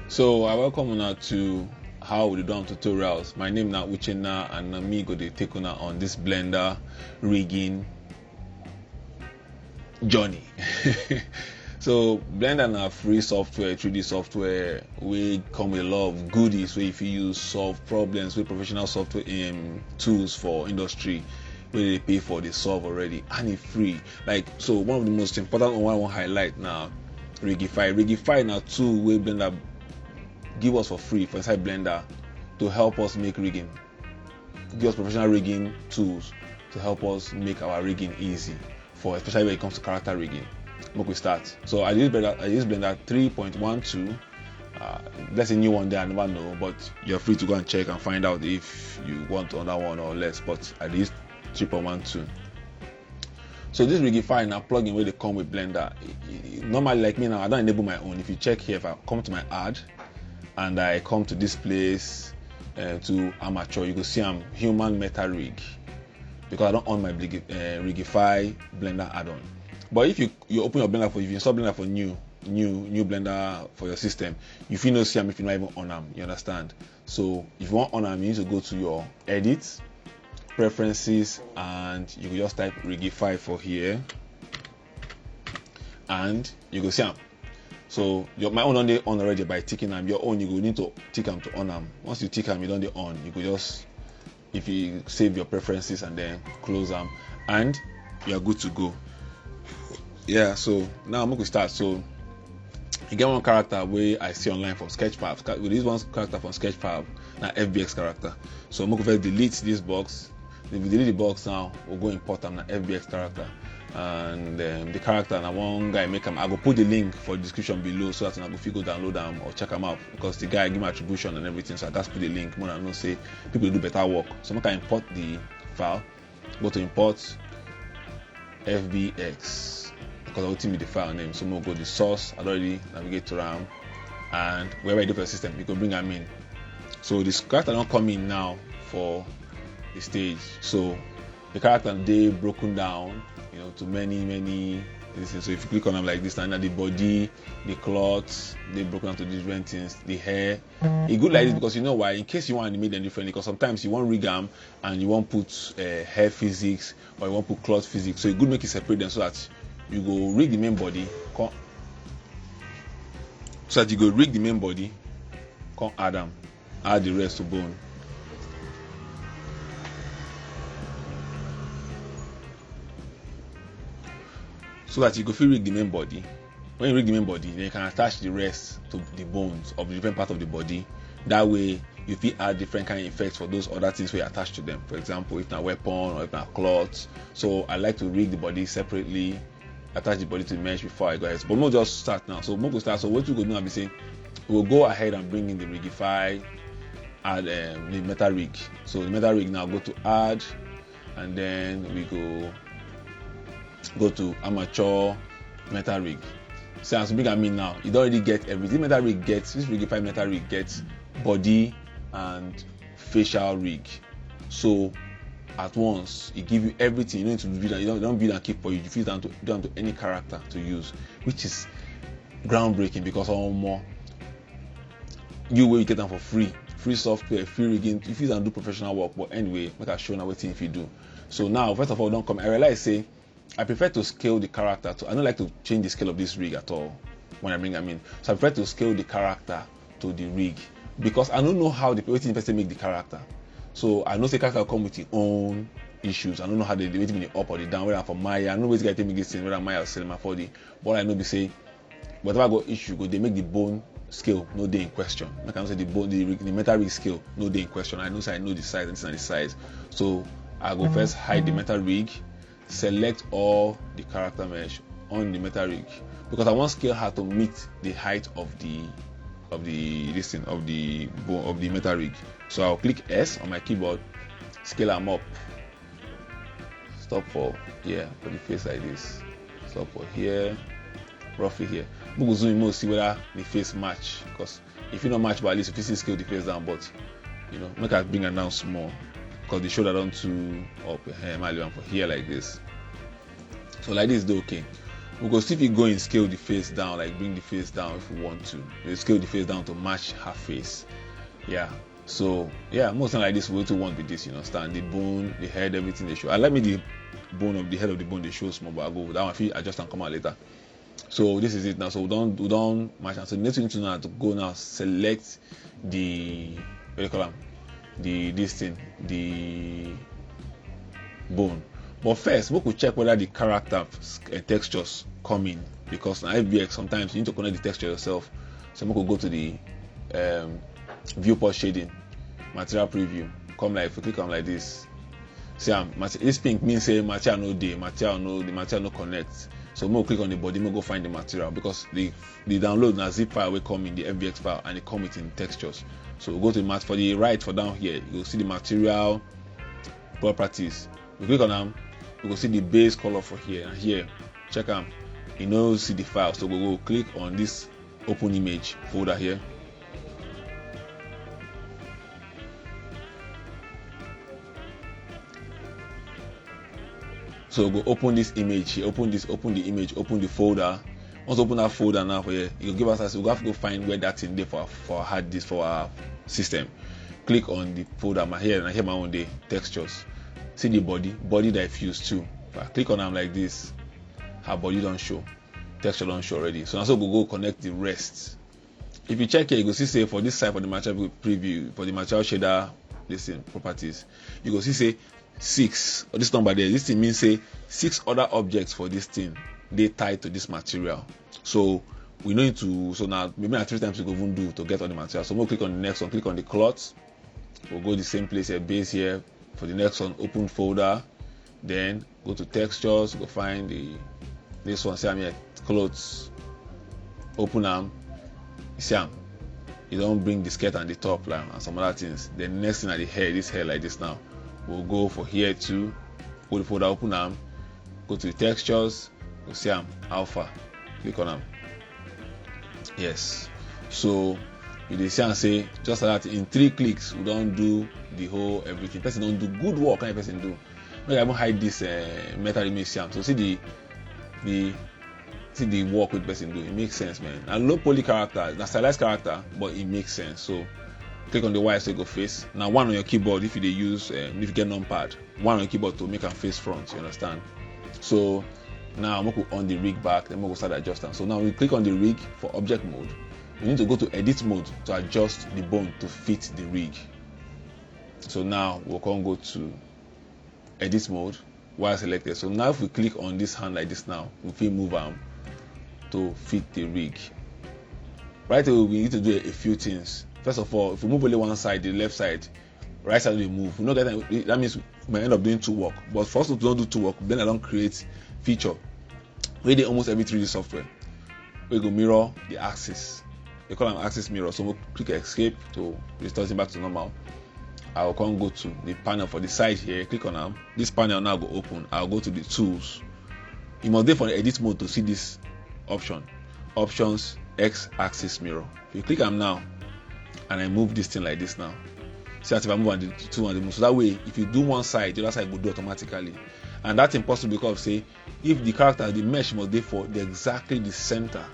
So I welcome una to how we do am tutorials. My name na Uchenna and na me go dey take una on this Blender rigging journey. So Blender na free software, 3D software wey come with a lot of goodies wey you fit use solve problems wey professional software tools for industry wey dey pay for dey solve already, and e free. Like, so one of the most important one I wan highlight na Rigify. Rigify na tool wey Blender give us for free for inside Blender to help us make rigging. Give us professional rigging tools to help us make our rigging easy, for especially when it comes to character rigging. Make we start. So I use Blender 3.12. There's a new one there, I never know, but you're free to go and check and find out if you want another one or less. But I use 3.12. So this Rigify na plugin where they come with Blender. Normally, like me now, I don't enable my own. If you check here, if I come to my add and I come to this place to amateur, you can see I'm human meta rig, because I don't own my Rigify Blender add-on. But if you open your Blender, if you install Blender for new Blender for your system, you feel no see them if you not even on them. You understand? So if you want on them, you need to go to your edit, preferences, and you can just type Rigify for here, and you go see them. So my own on already by ticking them. Your own, you will need to tick them to on them. Once you tick them, you don't dey on. You could just, if you save your preferences and then close them, and you're good to go. Yeah, so now I'm going to start. So you get one character where I see online from Sketchfab. With this one character from Sketchfab, now FBX character. So I'm going to delete this box. If we delete the box now, we'll go import them, now FBX character. And the character, and one guy make them. I will put the link for the description below so that if you go download them or check them out, because the guy give me attribution and everything. So I just put the link. More than no say people do better work. So I can import the file. Go to import FBX. Because I will tell me the file name, so we'll go to the source. I already navigate to RAM, and wherever you do for the system, you can bring them in. So this character don't come in now for the stage. So the character they broken down, to many things. So if you click on them like this, and the body, the cloth, they broken down to different things. The hair, it good like this because you know why? In case you want to animate them differently, because sometimes you want rig them and you want put hair physics or you want put cloth physics. So it good make it separate them so that you go rig the main body, come add the rest to bone. So that you go rig the main body. When you rig the main body, then you can attach the rest to the bones of the different part of the body. That way you fit add different kind of effects for those other things we attach to them. For example, if not weapon or if not cloth. So I like to rig the body separately, attach the body to the mesh before I go ahead. But we'll just start now. So we'll go start. So what we go do now be saying we'll go ahead and bring in the Rigify, add the meta rig. So the meta rig now, go to add, and then we go to amateur meta rig. So as we bring them in now, it already get everything. Meta rig gets this Rigify meta rig gets body and facial rig. So at once it give you everything you need to build. You don't build and keep for you. You fit down to any character to use, which is groundbreaking, because more you will get them for free software, free rigging. If you don't do professional work, but anyway, make I show now what if you do. So now first of all, don't come. I realize say I prefer to scale the character to. I don't like to change the scale of this rig at all when I bring them in. So I prefer to scale the character to the rig, because I don't know how the person make the character. So I know the character will come with its own issues. I don't know how they wait the up or the down, whether for Maya. I don't know where they make this thing, whether Maya or Selma 4D. But all I know they say whatever go issue go, they make the bone scale no day in question. I can say the meta rig scale no day in question. I know the size and the size. So I go first hide the meta rig, select all the character mesh on the meta rig, because I want scale her to meet the height of the meta rig. So I'll click S on my keyboard, scale them up, stop for here, put the face like this, stop for here, roughly here. We will zoom in more, see whether the face match, because if you don't match, but at least if you scale the face down, but make us bring it down small, because the shoulder down to up here, my for here like this. So like this is okay. We go see if we go and scale the face down, like bring the face down if we want to. We scale the face down to match her face. Yeah. So yeah, most time like this, we also want with this, you know, stand the bone, the head, everything they show. I like me the bone of the head of the bone they show small, but I go with that one. I feel adjust and come out later. So this is it now. So we don't match. So the next thing to now to go now select the what do you call them? The bone. But first, we could check whether the character textures come in, because in FBX sometimes you need to connect the texture yourself. So we could go to the viewport shading, material preview. Come like if we click on like this, see this pink means say material no day, the material no connect. So we'll click on the body, we'll go find the material, because the download a zip file will come in the FBX file and it come with in textures. So we'll go to the mat for the right for down here, you'll see the material properties. We click on them, we will see the base color for here, and here check them, you know, see the file. So we'll go click on this open image folder here. So we'll open this image here, open the image, open the folder. Once open that folder now for here, it will give us access. We'll have to go find where that's in there for our hard disk, for our system. Click on the folder here, and here my own the textures. See the body that I've used too. If I click on them like this, her body don't show, texture don't show already. So now we'll go connect the rest. If you check here, you go see say for this side, for the material preview, for the material shader, listen properties, you go see say 6 or this number there. This thing means say 6 other objects for this thing they tied to this material. So we need to, so now maybe 3 times we go even do to get all the material. So we'll click on the next one, click on the cloth. We'll go the same place here, base here. For the next one, open folder, then go to textures, go find this one, see I'm here, clothes, open them, you see them, you don't bring the skirt and the top line and some other things. Then next thing at the hair, this hair like this now, we'll go for here too, go to folder, open them, go to the textures, go see them, alpha, click on them, yes. So you see and say just like that in 3 clicks we don't do the whole everything. Person don't do good work, kind of person do. Maybe I won't hide this meta image. So see the work with person do. It makes sense, man. And low poly character, not stylized character, but it makes sense. So click on the Y so you go face. Now 1 on your keyboard if you use if you get numpad, 1 on your keyboard to make a face front. You understand? So now I'm going to on the rig back. Then I'm going to start adjusting. So now we click on the rig for object mode. We need to go to edit mode to adjust the bone to fit the rig. So now we'll go to edit mode while selected. So now if we click on this hand like this now, we can move arm to fit the rig. Right away we need to do a few things. First of all, if we move only one side, the left side, right side we move. We know that means we might end up doing 2 work. But for us to don't do 2 work, then I don't create feature. We do almost every 3D software. We go mirror the axis. They call them axis mirror. So we'll click escape to restore it back to normal. I'll go to the panel for the side here, click on them. This panel now go open. I'll go to the tools. You must go for the edit mode to see this option. Options, X axis mirror. If you click them now and I move this thing like this now. See if I move on the 2 on the move. So that way if you do one side, the other side will do automatically. And that's impossible because say if the character, the mesh must be for exactly the center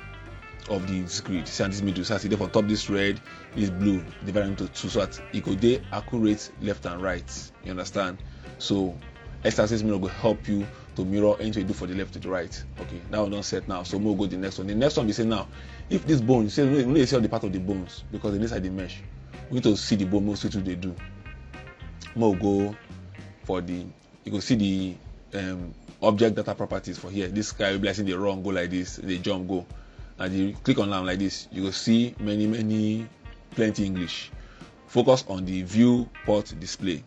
of the grid. See this middle, so see for top this red, this blue, divide into 2 so that it could be accurate left and right. You understand? So X-axis mirror will help you to mirror anything you do for the left to the right. Okay, that one don't set now. So we'll go to the next one. The next one we say now, if this bone, you say we need to see all the part of the bones because inside the mesh, we need to see the bone most what they do. We'll go for the, you can see the object data properties for here. This guy will be like in the run, go like this, the jump go. And you click on them like this, you will see plenty English. Focus on the viewport display.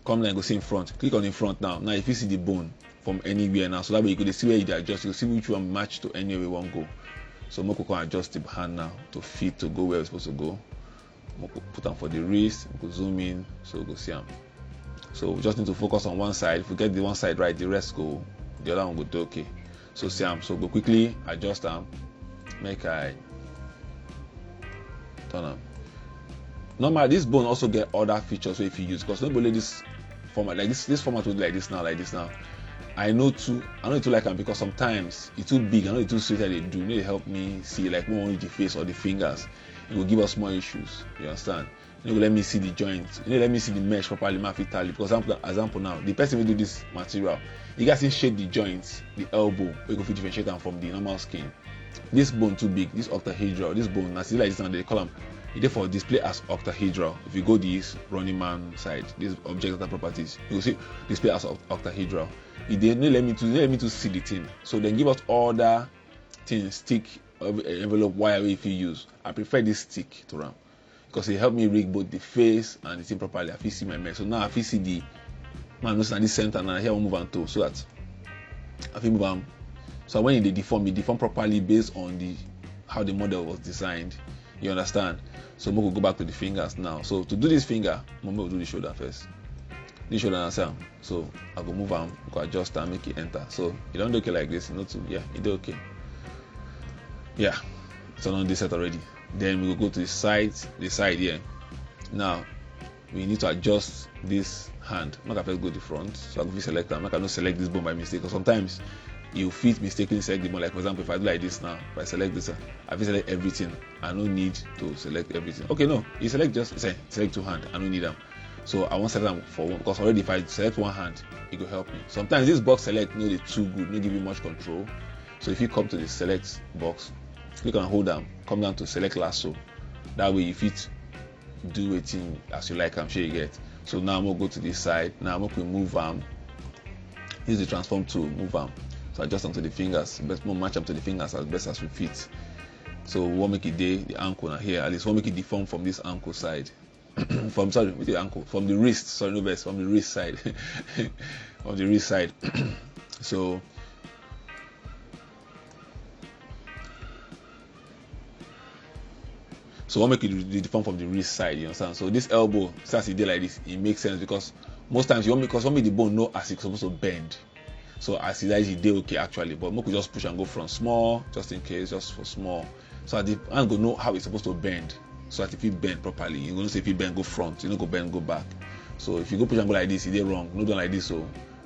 Come and go see in front. Click on in front now. Now if you see the bone from anywhere now, so that way you could see where you adjust, you see which one match to anywhere we want to go. So we can adjust the hand now to fit to go where we're supposed to go. We can put them for the wrist, we can zoom in, so we go see them. So we just need to focus on one side. If we get the one side right, the rest go, the other one go do okay. So see them. So go quickly adjust them. Make I turn them. Normally this bone also get other features so if you use, because nobody this format like this format will be like this now, and I know too like am because sometimes it's too big. I know it's too sweet that they do. You need to help me see like when we the face or the fingers. It will give us more issues. You understand? You know, let me see the joints. You know, let me see the mesh properly, my fit tally. Because example now, the person will do this material. You guys can shade the joints, the elbow. We go fit differentiate them from the normal skin. This bone too big. This octahedral. This bone, as like this, and they call them. It therefore display as octahedral. If you go this running man side, this object data properties, you will see display as octahedral. It didn't let me to see the thing. So then give us other things, stick, envelope, wire if you use. I prefer this stick to RAM because it helped me rig both the face and the thing properly. I feel see my mesh. So now I feel see the man looks at this center now here I will move on to so that I feel move on. So when it deform properly based on the how the model was designed. You understand? So we will go back to the fingers now. So to do this finger, we will do the shoulder first. This shoulder and arm. So I go move arm, go adjust and make it enter. So it don't do okay like this, not to it do okay. Yeah, it's on this set already. Then we will go to the side here. Now we need to adjust this hand. I'm not gonna first go to the front, so I go select them. I'm not gonna select this bone by mistake because sometimes you fit mistakenly select the bone. Like for example, if I do like this now, if I select this, I will select everything. I don't need to select everything. Okay, no, you select just select two hand. I don't need them. So I won't select them for one because already if I select one hand, it will help me. Sometimes this box select no, they too good, no give you much control. So if you come to the select box, click on hold them, come down to select lasso. That way you fit do a thing as you like. I'm sure you get. So now I'm gonna go to this side. Now I'm gonna move arm. Use the transform tool, move arm. So adjust them to the fingers. Best more match them to the fingers as best as we fit. So we want make it the ankle now here. At least we want make it deform from this ankle side. From the wrist. Sorry, no best from the wrist side. From the wrist side. So we'll make it deform from the wrist side. You understand? So this elbow starts to do like this. It makes sense because most times you want make the bone know as it's supposed to bend. So as it is, it okay actually, but we could just push and go from small, just in case, just for small. So the hand go know how it's supposed to bend. So that if it bend properly, you're going to say if it bend, go front, you don't go bend, go back. So if you go push and go like this, it's wrong. No, do like this. So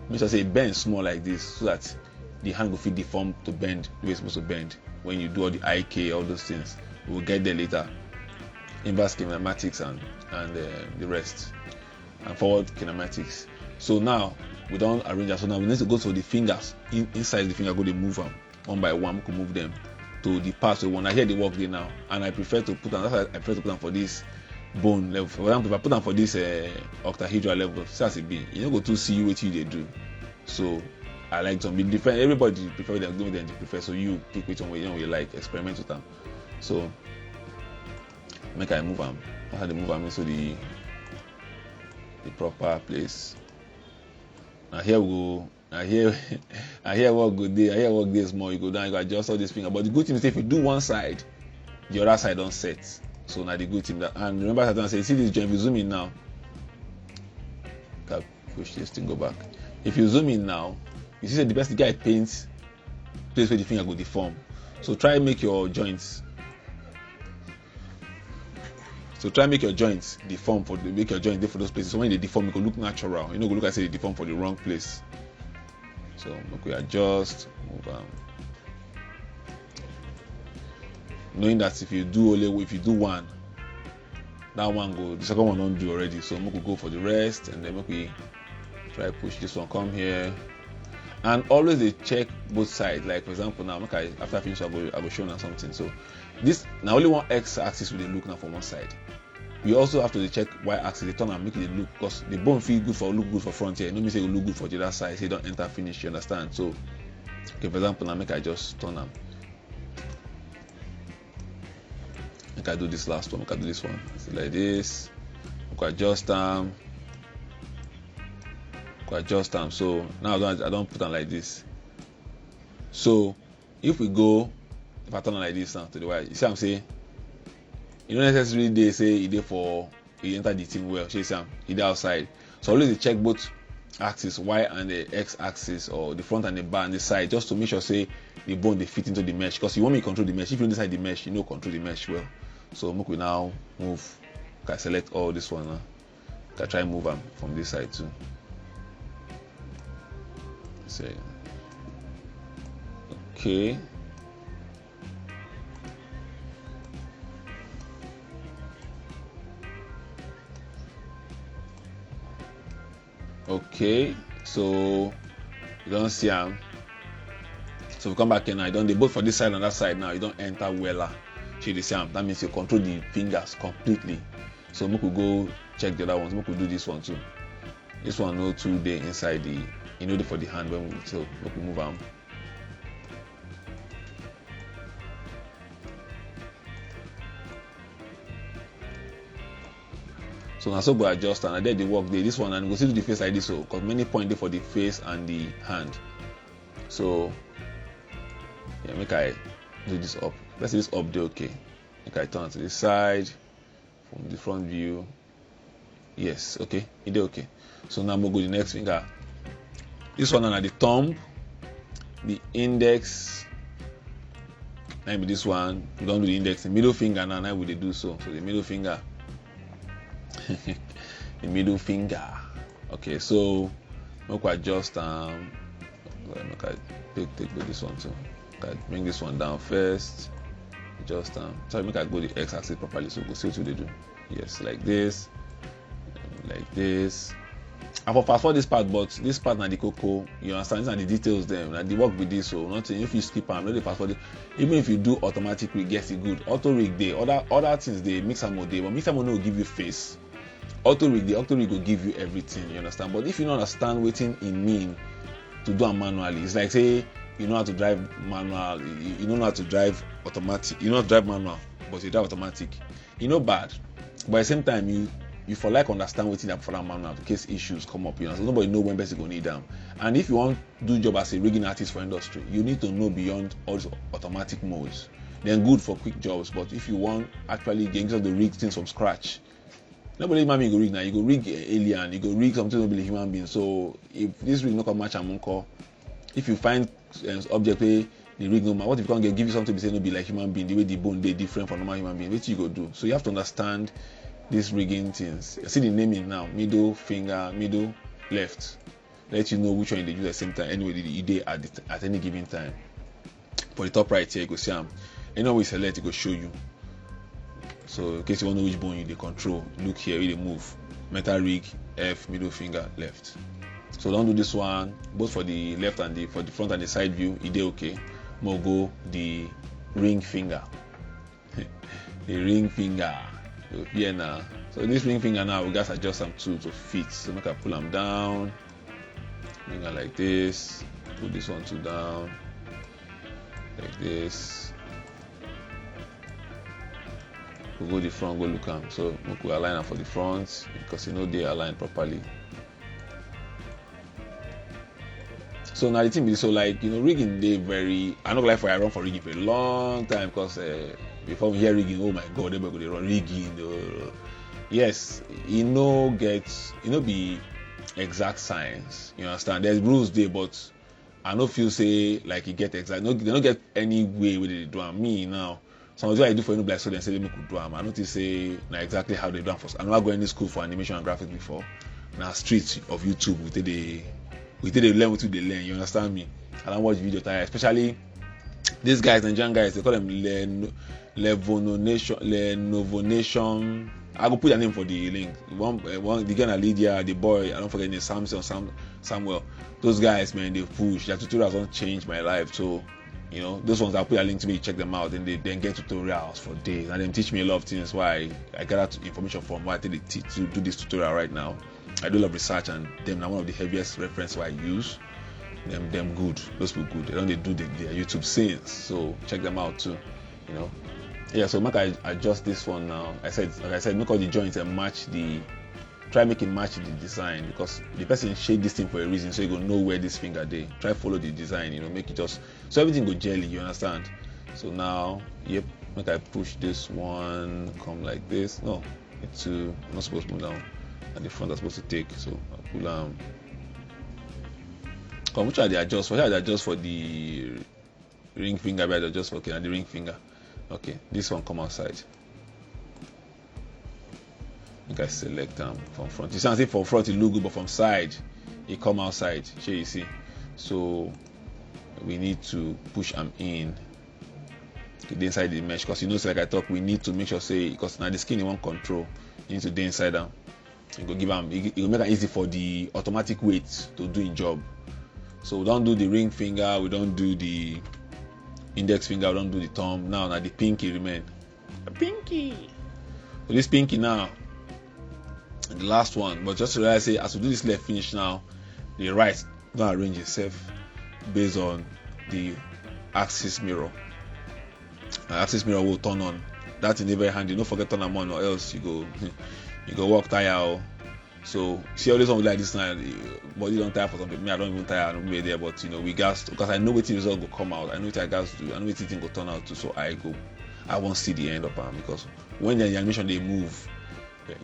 make sure say bend small like this, so that the hand will fit deform to bend the way it's supposed to bend. When you do all the IK, all those things, we'll get there later. Inverse kinematics and the rest, and forward kinematics. So now we don't arrange that. So now we need to go to the fingers. Inside the finger, go to move them one by one. We can move them to the parts we want. I hear the work there now, and I prefer to put them. That's why I prefer to put them for this bone level. For example, if I put them for this octahedral level, so as it be, you don't go to see what they do. So I like to be different. Everybody prefer them, do them they prefer. So you pick which one you like. Experiment with them. So make I move them. I had to move them into the proper place. And here we go. I hear what good day. I hear what this more. You go down, you go adjust all this finger. But the good thing is if you do one side, the other side don't set. So now the good thing that, and remember I say, see this joint, if you zoom in now, can push this thing, go back. If you zoom in now, you see that the best guy paints place where the finger go deform. So try make your joints. So try make your joints deform make your joints for those places. So when they deform, it will look natural. You know, go look at say they deform for the wrong place. So we adjust, move on. Knowing that if you do one, that one go, the second one don't do already. So we go for the rest, and then we try push this one, come here, and always they check both sides. Like for example, now after I finish, I go show now something. So this now only one x-axis will they look now from one side. We also have to check y-axis. They turn and make it look because the bone feel good for look good for front here. No mean say it look good for the other side. Say don't enter finish. You understand? So okay, for example, now make I just turn them. Make I do this last one. Make I do this one. So like this. Make I adjust them. Adjust them. So now I don't put them like this. So if I turn like this now to the right, you see what I'm saying? You don't necessarily they say it for you enter the thing well. See Sam, it outside. So always they check both axis, y and the x axis, or the front and the back and the side, just to make sure say the bone they fit into the mesh. Because you want me to control the mesh. If you decide the mesh, you know control the mesh well. So we now move. Okay, select all this one now. Okay, try move them from this side too. say okay. Okay, so you don't see them. So we come back here now. You don't, they both for this side and that side now. You don't enter weller. See the same. That means you control the fingers completely. So we could go check the other ones. We could do this one too. This one no 2 day inside the, you know, for the hand when we, so we could move them. So now so we adjust and I did the work there. This one and we go see do the face like this, so because many points there for the face and the hand. So yeah, make I do this up. Let's see this up there, okay. Make I turn to the side from the front view. Yes, okay, it did okay. So now we'll go to the next finger. This one are the thumb, the index. Now with this one, we don't do the index, the middle finger now we do so. So the middle finger. The middle finger. Okay, so make I adjust make I take this one too. Okay, bring this one down first. Just sorry, make I go the x-axis properly so we'll see what they do. Yes, like this, like this. I for fast forward this part, but this part na the cocoa. You understand? These are the details them. Like the work with this, so nothing. If you skip them, not the fast forward. Even if you do automatic rig, yes, it good. Auto rig day, other things they mix them all day, but mix them will give you face. Auto rig will give you everything. You understand? But if you don't understand what it mean to do them manually, it's like say you know how to drive manual, you don't know how to drive automatic. You know how to drive manual, but you drive automatic. You know bad, but at the same time you for like understand what's in that for that manual in case issues come up. You know, so nobody know when best gonna need them. And if you want to do job as a rigging artist for industry, you need to know beyond all those automatic modes. They're good for quick jobs, but if you want actually get into the rig things from scratch, nobody human being go rig now. You go rig alien, you go rig something to be a human being. So if this rig not come match and call, if you find object where the rig no matter, what if you can't give you something to say no be like human being, the way the bone they different from normal human being, what you go do? So you have to understand these rigging things. You see the naming now, middle finger, middle, left. Let you know which one they use at the same time. Anyway, the day at any given time. For the top right here, you go see them. Anyway, we select, it will show you. So in case you want to know which bone you they control, look here, we they move. Metal rig, F, middle finger, left. So don't do this one, both for the left and for the front and the side view, it okay. More go the ring finger. The ring finger. Here now. So this ring finger now we got to adjust them to fit. So make I pull them down. Finger like this. Put this one too down. Like this. We'll go the front, go look them. So we align them for the front because you know they align properly. So now the thing is, so like you know, rigging they very. I know like for I run for rigging for a long time because before we hear rigging, oh my god, they run rigging. Yes, be exact science. You understand? There's rules there, but I don't feel say like you get exact. No, they don't get any way where they do them. Me now, some of what I do for you like so they say they could do them. I don't say now exactly how they do them first. I'm not going to school for animation and graphics before. Now street of YouTube we did learn what they learn, you understand me? I don't watch video time, especially these guys, Nigerian guys, they call them Lenovonation. I go put their name for the link. One the guy na Lydia, the boy, I don't forget his name, Samuel. Those guys, man, they push. Their tutorials don't change my life. So, you know, those ones I'll put a link to me, check them out, and they then get tutorials for days. And then teach me a lot of things why I gather information from why they teach to do this tutorial right now. I do a lot of research and them are one of the heaviest reference I use. Them good. Those people good. They don't do their YouTube scenes. So check them out too. You know. Yeah, so make I adjust this one now. Like I said, make all the joints and make it match the design because the person shade this thing for a reason, so you go know where this finger they. Try follow the design, you know, make it just so everything go jelly, you understand? So now, yep, make I push this one, come like this. No, it's not supposed to move down. And the front are supposed to take, so I pull which are they adjust for? Here I adjust for the ring finger, but I adjust for the ring finger. Okay, this one come outside. You guys select them from front. You see, from front it look good, but from side it come outside. Here you see. so we need to push them in inside the mesh, because like I talk, we need to make sure say, because now the skin you want control, you need to dey inside them. You go give them, it will make it easy for the automatic weight to do in job. So we don't do the ring finger, we don't do the index finger, we don't do the thumb. Now the pinky remain. The pinky. So this pinky now, the last one. But just to realize, say, as we do this left finish now, the right gonna arrange itself based on the axis mirror. The axis mirror will turn on. That's in the very handy. Don't forget turn them on, or else you go walk tire. So see all this one like this now, body don't tire for some people. Me, I don't even tire, I don't be there, but we gas, because I know what the result will come out. I know what I gas do, I know what the thing will turn out to, so I won't see the end of them, because when the animation they move,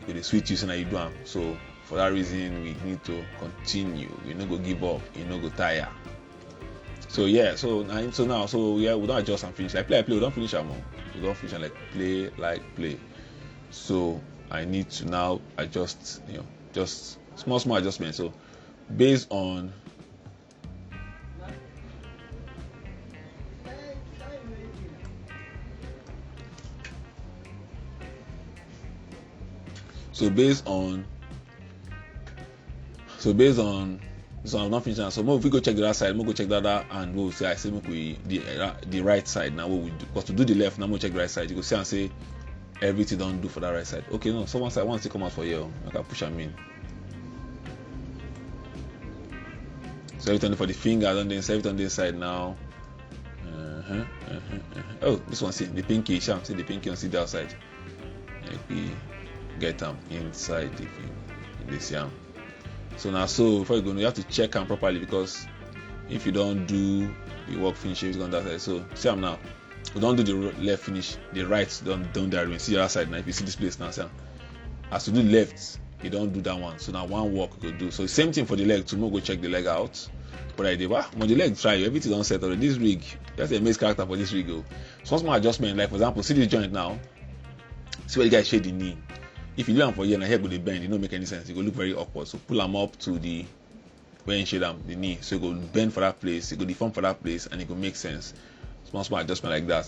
they switch you, so now you do them. So for that reason, we need to continue. We no go give up, we no go tire. So yeah, so yeah, we don't adjust and finish. Like play, we don't finish them. We don't finish and play. So I need to now adjust, just small adjustments. So based on so I'm not finishing. So if we go check the other side, we'll go check the other, and we'll say, I say the right side now. What we do, because to do the left now, we'll check the right side. You go see and say everything don't do for that right side. Okay, no, so one side once it come out for you, I can push them in. So everything for the finger, everything on this side now. Oh, this one, see the pinky, see the pinky on the outside. We get them inside the thing, in this yam. So now, before you go, you have to check them properly, because if you don't do the work finish, it's going that side. So see them now. We don't do the left finish, the right don't there. See the other side now. If you see this place now, see, as you do the left, you don't do that one. So now one walk you go do. So same thing for the leg. Tomorrow go check the leg out. But I did, when the leg try, everything don't set already. This rig, that's a amazing character for this rig. So small adjustment, like for example, see this joint now. See where the guy shade the knee. If you do them for here, and here go the bend, it don't make any sense. It go look very awkward. So pull them up to the where you shade them the knee. So it go bend for that place, it go deform for that place, and it go make sense. Small adjustment like that,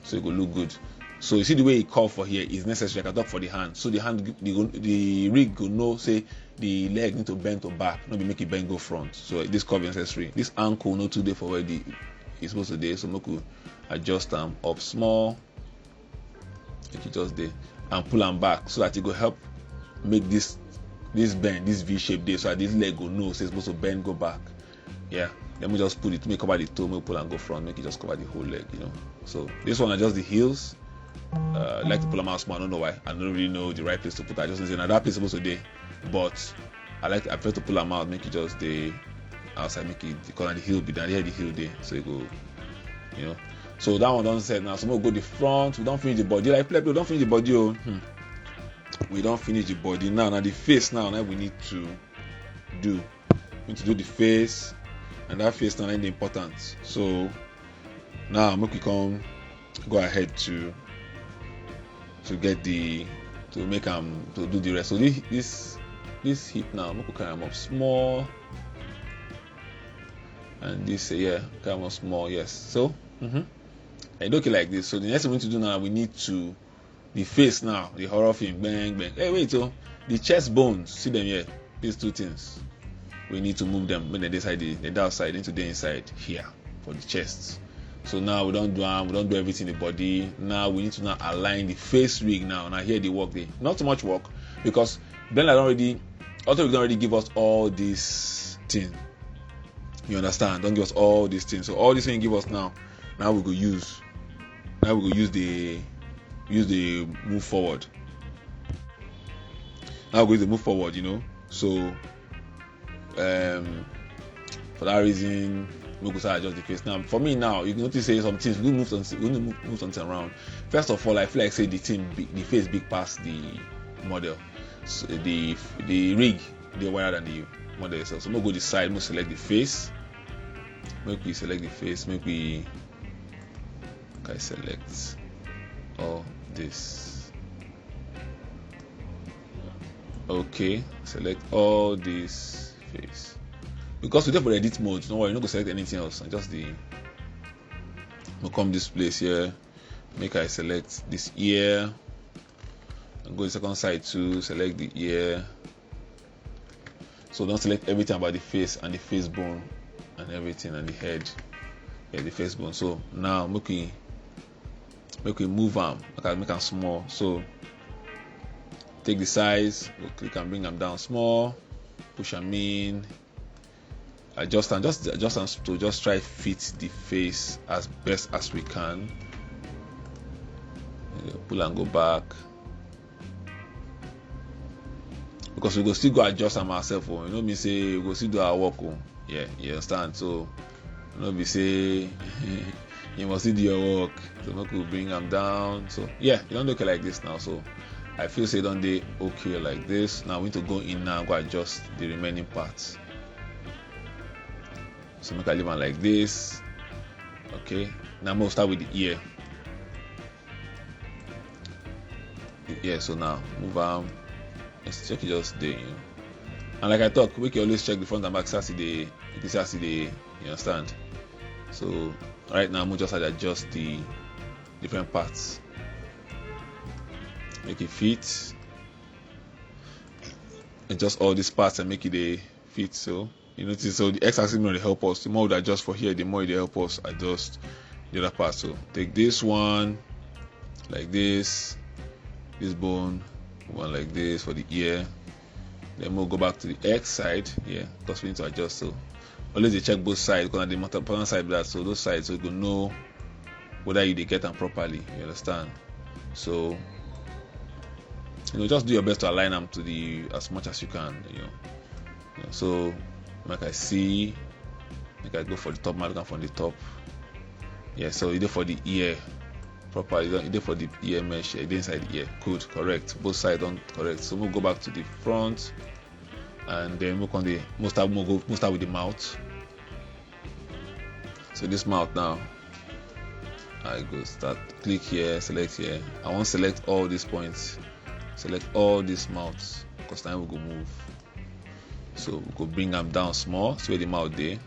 so it will look good. So you see the way it curve for here is necessary. I can talk for the hand, so the hand, the rig will know, say the leg need to bend to back, not be make it bend go front. So this curve is necessary. This ankle no too there for where the is supposed to be. So we could adjust them up small, make it just there, and pull them back, so that it will help make this bend, this V shape there, so that this leg will know, say it's supposed to bend go back. Yeah. Then we just put it, make cover the toe, make pull and go front, make it just cover the whole leg, So this one adjust the heels. I like to pull them out small. I don't know why. I don't really know the right place to put it. I just say now that place is supposed to be, but I prefer to pull them out, make it just the outside, make it because the heel be down here, the heel there, so it go, So that one don't set now. So we'll go the front. We don't finish the body. Like play, we don't finish the body. We don't finish the body now. Now the face now we need to do. We need to do the face. And that face now is important. So now we can go ahead to get to make to do the rest. So this hip now, we can carry them up small, and this carry them up small. Yes. So and okay like this. So the next thing we need to do now, we need to the face now, the horror film, bang bang. Hey wait, so the chest bones, see them here. These two things. We need to move them when they decide the outside into the inside here for the chest. So now we don't do everything in the body. Now we need to now align the face rig now. Now here the work there. Not too much work, because Blender don't already give us all this thing. You understand? Don't give us all these things. So all these things give us now we go use. Now we go use the move forward. Now we go use the move forward, So for that reason, we go adjust the face. Now, for me now, you can notice say some things we move something around. First of all, I feel like say the face big past the model. So the rig they wider than the model itself. So we'll go the side, we'll select the face. Make we select the face. Make we select all this. Okay, select all this face. because we're there for the edit mode, don't worry, you're not gonna select anything else. And just we'll come this place here, make I select this ear, and go to the second side too, select the ear. So don't select everything about the face and the face bone and everything and the head, yeah, the face bone. So now make we move them, make them small. So take the size, we'll click and bring them down small, push them in, adjust and just to just try fit the face as best as we can. Pull and go back, because we go still go adjust them ourselves. You know me say we go still do our work. Yeah, you understand? So you know me say you must still do your work. So we will bring them down. So yeah, you don't look like this now. So I feel say don't they okay like this. Now we need to go in now and go adjust the remaining parts. So make I leave one like this. Okay, now we'll start with the ear. Yeah, so now move on. Let's check it just there, you know. And like I talk, we can always check the front and back. You understand? So right now we'll just adjust the different parts, make it fit, adjust all these parts and make it a fit. So you notice, so the x-axis will help us. The more we adjust for here, the more it help us adjust the other part. So take this one like this bone, one like this for the ear. Then we'll go back to the X side, yeah, because we need to adjust. So always they check both sides, because the most important side that, so those sides, so you can know whether you get them properly. You understand? So just do your best to align them to the as much as you can. So like I see, like I go for the top, mark from the top. Yeah, so you do for the ear properly, you do for the ear mesh, the inside the ear. Good, correct. Both sides don't correct. So we'll go back to the front, and then we'll start with the mouth. So this mouth now, I go start, click here, select here. I want to select all these points, select all these mouths, because now we go move. So we go bring them down small, so where the mouth there.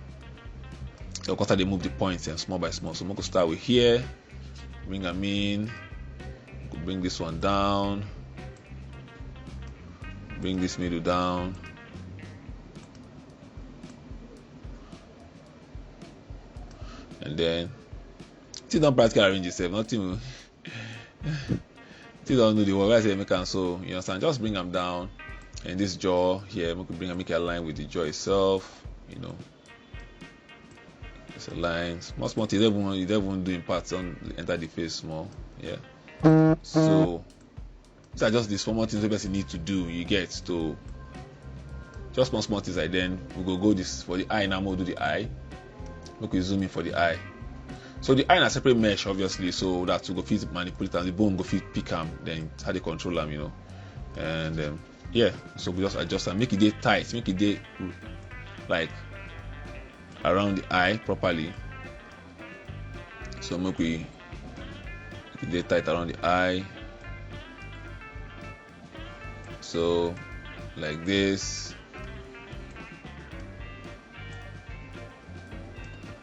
So after they move the points and small by small. So we'll start with here, bring them in, we'll bring this one down, bring this middle down, and then still don't practically arrange yourself, nothing. Still don't know the work. I say make them, so you understand, just bring them down. And this jaw here, we could make it align with the jaw itself, it's a line, small things, you don't even do in parts on enter the face small, yeah. So these are just the small things the person need to do, you get to just small things. Like then we go this for the eye. Now we'll do the eye. We zoom in for the eye. So the eye in a separate mesh, obviously, so that we go fit manipulate and the bone go fit pick them, then how they control them, and yeah, so we just adjust and make it tight, make it like around the eye properly. So make it tight around the eye. So like this.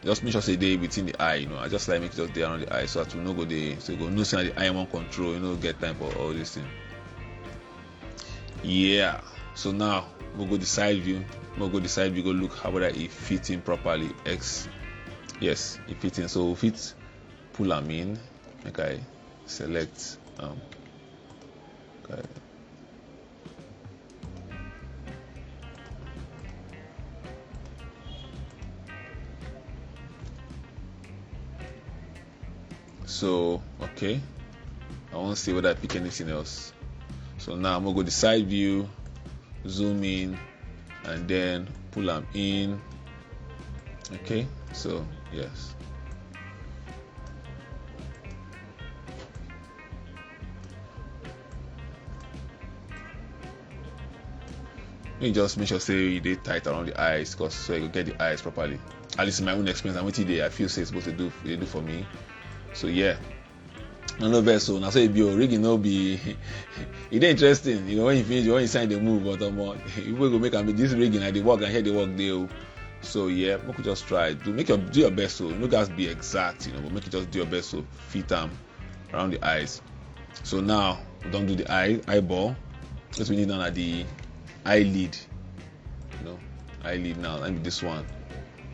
Just make sure say they within the eye, I just like make it just there around the eye, so that we no go there. So you go no see the eye won't control, get time for all this thing. Yeah, so now we'll go the side view. Go look how whether it fits in properly. Yes, it fits in. So if it pull them in, like I select okay. So okay, I want to see whether I pick anything else. So now I'm gonna go the side view, zoom in, and then pull them in. Okay, so yes. You just make sure say they tight around the eyes, because so you get the eyes properly. At least in my own experience, and what I feel say it's supposed to do, they do for me. So yeah. No verse, so now say your rigging no be it's interesting, when you finish, when you sign the move, but people go make this rigging and they work and here they work there. So yeah, we could just try. Do your best, so you know guys be exact, but make it just do your best so fit them around the eyes. So now we don't do the eyeball. What we need now are the eyelid. Eyelid now, and be this one.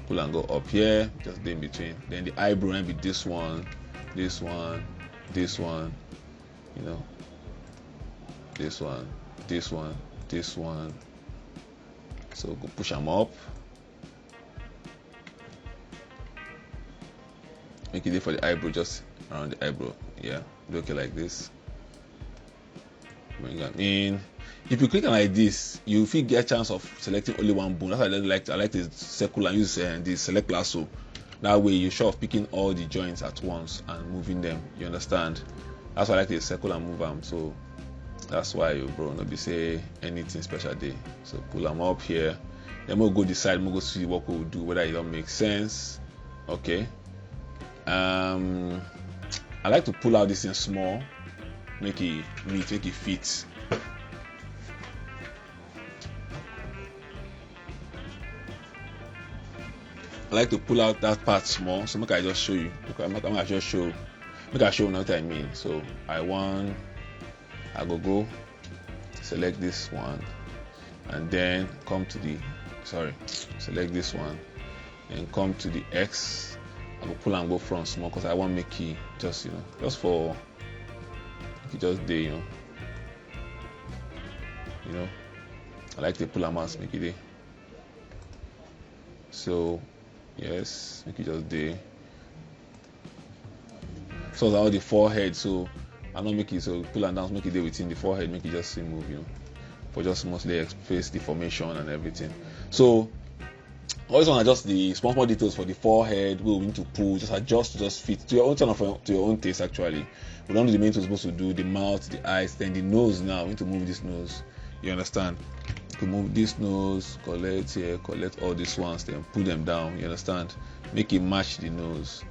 Pull and go up here, just in between. Then the eyebrow and be this one, this one, this one, this one, this one, this one. So go push them up. Make it there for the eyebrow, just around the eyebrow. Yeah, do okay like this. Bring them in. If you click on like this, you will get a chance of selecting only one bone. That's why I like the circle and use the select lasso. That way you're sure of picking all the joints at once and moving them. You understand? That's why I like the circle and move them. So that's why you bro not be say anything special there. So pull them up here. Then we'll go decide, we'll go see what we'll do, whether it don't make sense. Okay. I like to pull out this thing small, make it neat, make it fit. I like to pull out that part small, so make I just show you. Make I show what I mean. So I go select this one, and then select this one, and come to the X. I go pull and go from small because I want to make it just just for just there, I like to pull and mask, make it there. So yes, make it just there. So that's all the forehead. So I don't make it so pull and down, make it there within the forehead, make it just move, for just mostly face deformation and everything. So always want to adjust the small details for the forehead. We need to pull, just adjust to just fit to your own to your own taste. Actually, we don't do the main thing we're supposed to do: the mouth, the eyes, then the nose. Now we need to move this nose. You understand? To move this nose, collect here, collect all these ones, then pull them down. You understand? Make it match the nose.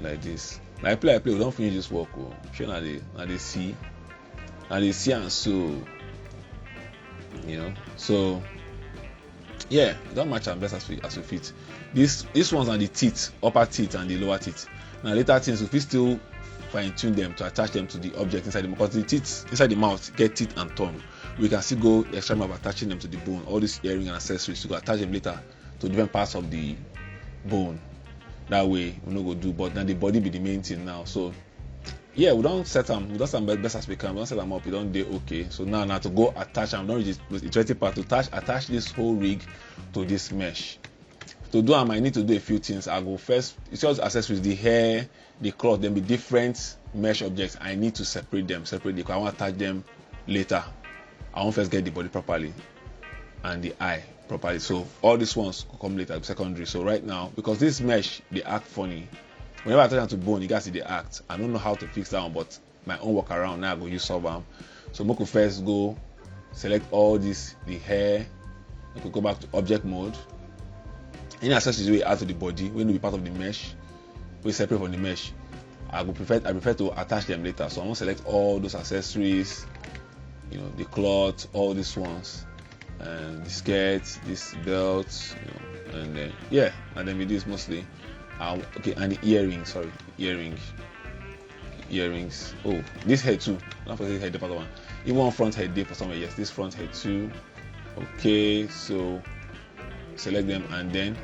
Like this. Like I play. We don't finish this work. Sure, now they see and so. So. Yeah, it don't match and best as we fit. These ones are the teeth, upper teeth and the lower teeth. Now later things we still fine tune them to attach them to the object inside them, because the teeth inside the mouth get teeth and tongue. We can still go extra mile of attaching them to the bone. All these earring and accessories to go attach them later to different parts of the bone. That way we no go do, but then the body be the main thing now. So yeah, we don't set them. We don't set them best as we can. We don't set them up. We don't do okay. So now to go attach them. Don't just the interesting part to attach this whole rig to this mesh. To do them, I need to do a few things. I go first. It's just accessories, the hair, the cloth. Then be different mesh objects. I need to separate them separately because I want to attach them later. I want first get the body properly and the eye properly. So all these ones will come later, secondary. So right now, because this mesh they act funny. Whenever I touch them to bone, you guys see the act. I don't know how to fix that one, but my own workaround now I go use Subam. So we could first go select all this, the hair. We could go back to object mode. Any accessories we add to the body, when we be part of the mesh, we separate from the mesh. I prefer to attach them later. So I'm gonna select all those accessories, the cloth, all these ones, and the skirt, this belt, and then and then with this mostly. Okay, and the earrings. Earrings. Oh, this head too. Not for this head, the other one. Even one front head there for somewhere. Yes, this front head too. Okay, so select them and then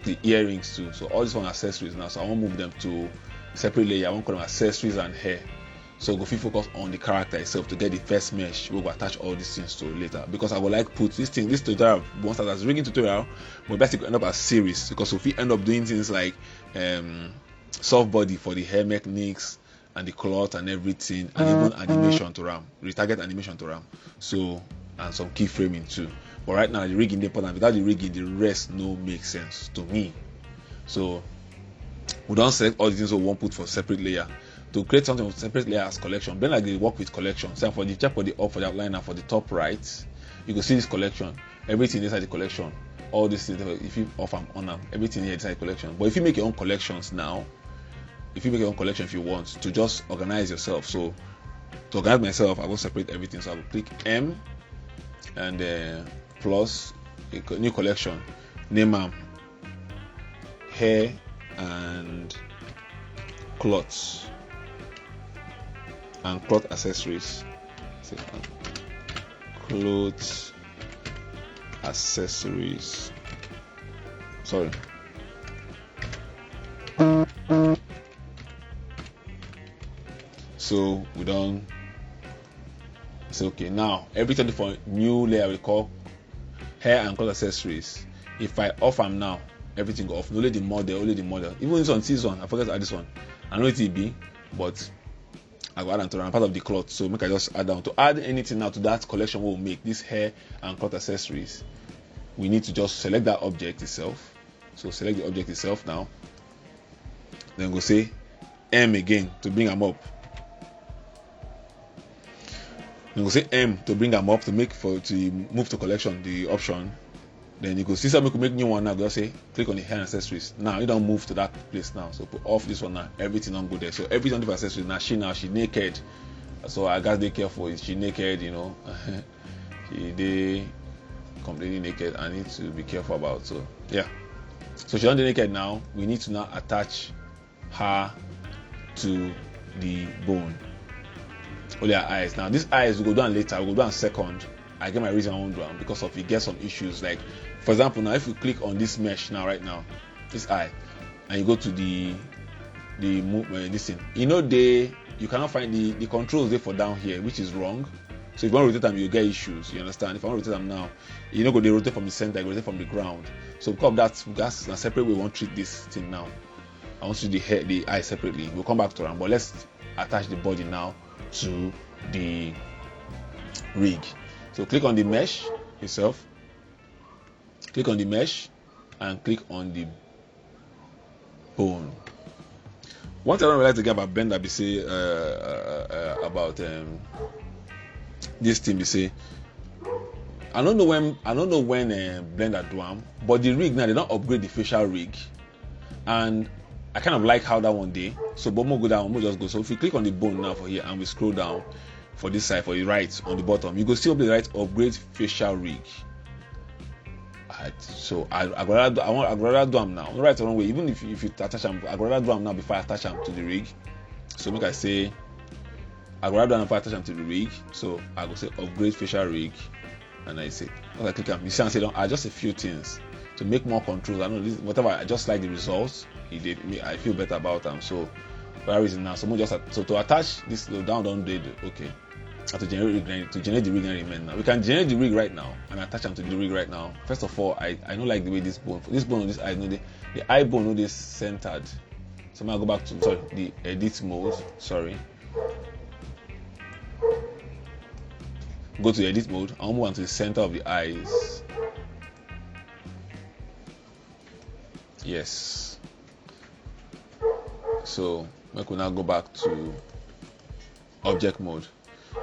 the earrings too. So all these one accessories now. So I won't move them to separate layer. I won't call them accessories and hair. So go focus on the character itself to get the first mesh. We'll attach all these things to later, because I would like put this tutorial once as rigging tutorial, but basically end up as series, because if we end up doing things like soft body for the hair mechanics and the cloth and everything, and even animation to RAM, retarget animation to RAM. So and some keyframing too. But right now the rigging is important. Without the rigging, the rest no make sense to me. So we don't select all the things we won't put for separate layer. To create something with separate layer as collection, then like they work with collection. So for the check for the up, for the outline, and for the top right, you can see this collection. Everything inside the collection. All these things, if you off and on them, everything here inside the collection. But if you make your own collections now, if you want to just organize yourself. So to organize myself, I will separate everything. So I will click M and plus a new collection, name am hair and cloth accessories. Clothes accessories. Sorry. So we don't say okay. Now everything for new layer we call hair and cloth accessories. If I off am now, everything go off. Only the model. Even this one, this one, I forget to add this one. I know it will be, but I go add them to run part of the cloth. So make I just add down to add anything now to that collection. We'll make this hair and cloth accessories. We need to just select that object itself. So select the object itself now. Then go say M again to bring them up. Then go say M to bring them up to move to collection the option. Then you go see something, make new one now. Just say click on the hair and accessories. Now you don't move to that place now. So put off this one now. Everything don't go there. So everything on the accessories now. She naked. So I gotta be careful. She naked, you know. She completely naked. I need to be careful about. So yeah. So she's on the naked now. We need to now attach her to the bone. Only her eyes. Now these eyes will go down later. We'll go down second. I get my reason I won't do them because of it gets some issues. Like for example, now if you click on this mesh now, right now, this eye, and you go to the this thing, you know you cannot find the controls there for down here, which is wrong. So if you want to rotate them, you get issues. You understand? If I want to rotate them now, you know, they rotate from the center, they rotate from the ground. So because of that's a separate way we want to treat this thing now. I want to do the eye separately. We'll come back to them, but let's attach the body now to the rig. So click on the mesh itself, click on the mesh, and click on the bone. One thing I don't like to get about Blender, be say about this thing, be say I don't know when Blender do them, but the rig now they don't upgrade the facial rig, and I kind of like how that one day. So but more go down, more just go. So if you click on the bone now for here and we scroll down for this side, for the right on the bottom, you go still the right upgrade facial rig. So I'd rather do them now. Right or wrong way, even if you attach them, I'd rather do them now before I attach them to the rig. So make I say I'd rather do them before I attach them to the rig. So I go say upgrade facial rig, and I say once I click them, you see I say don't add just a few things to make more controls. I know this whatever, I just like the results. It did me, I feel better about them. So for that reason now, so to attach this down okay. To generate the rig element now. We can generate the rig right now and attach them to the rig right now. First of all, I don't like the way this bone on this eye, the eye bone no this centered. So I'm gonna go back to the edit mode. Go to edit mode. I'll move on to the center of the eyes. Yes. So we can now go back to object mode.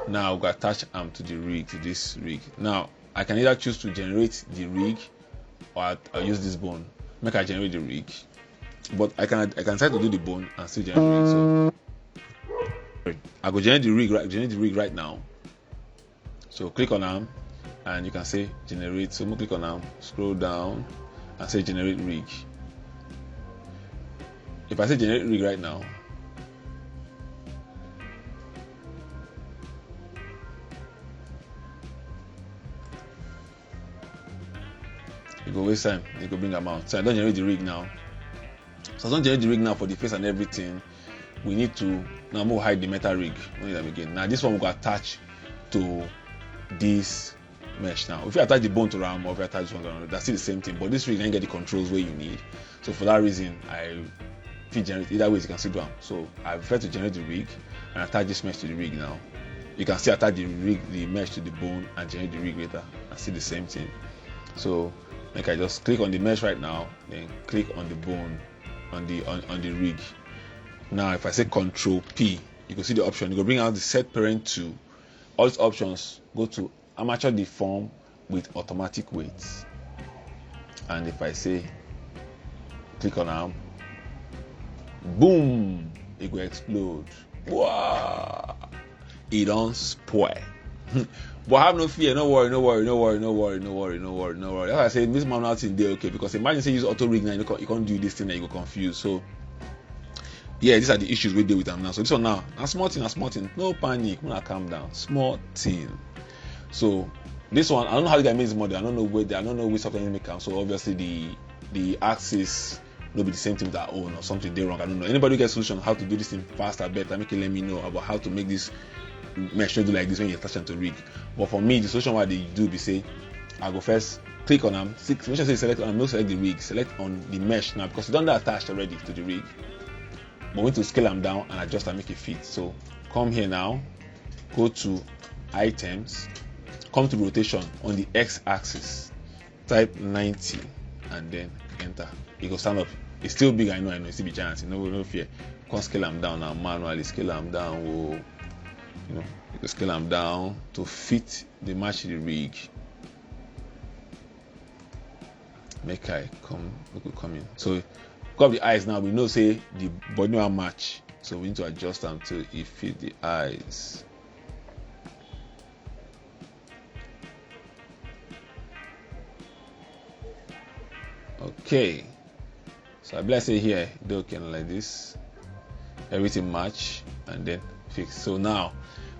Now we attach arm to the rig, to this rig. Now I can either choose to generate the rig or I'll use this bone. Make I generate the rig, but I can try to do the bone and still generate it. So I go generate the rig right now. So click on arm and you can say generate. So I'm gonna click on arm, scroll down and say generate rig. If I say generate rig right now, it go waste time, it go bring them out. So I don't generate the rig now. So I don't generate the rig now for the face and everything. We need to now move hide the meta rig. Again. Now this one will go attach to this mesh now. If you attach the bone to RAM or if you attach this one to RAM, that's still the same thing. But this rig can get the controls where you need. So for that reason, I feel generate either way you can still do them. So I prefer to generate the rig and attach this mesh to the rig now. You can still attach the mesh to the bone and generate the rig later and see the same thing. So I just click on the mesh right now, then click on the bone on the rig. Now if I say Control P, you can see the option. You go bring out the set parent to. All these options go to amateur deform with automatic weights. And if I say click on arm, boom, it will explode. Wow, it don't spoil. But have no fear, no worry. That's why I say this manual thing they okay, because imagine say use auto rig now, you can't do this thing and you go confused. So yeah, these are the issues we deal with them now. So this one now, a small thing, no panic, I'm gonna calm down, small thing. So this one, I don't know how the guy makes money. I don't know which software they make them. So obviously the axis will be the same thing that I own or something they wrong. I don't know. Anybody who gets solution how to do this thing faster, better, make it let me know about how to make this mesh do like this when you attach them to rig. But for me, the solution what they do be say, I go first click on them, make sure say select on them, no select the rig, select on the mesh now because it's done that attached already to the rig. But we need to scale them down and adjust and make it fit. So come here now, go to items, come to rotation on the x-axis, type 90 and then enter. It will stand up. It's still big, I know, it's still be giant, no fear. Come scale them down now, manually scale them down. You can scale them down to fit the match the rig. We could come in. So got the eyes now. We know say the body will match, so we need to adjust them to it fit the eyes. Okay. So I let's say here they okay like this. Everything match and then fix. So now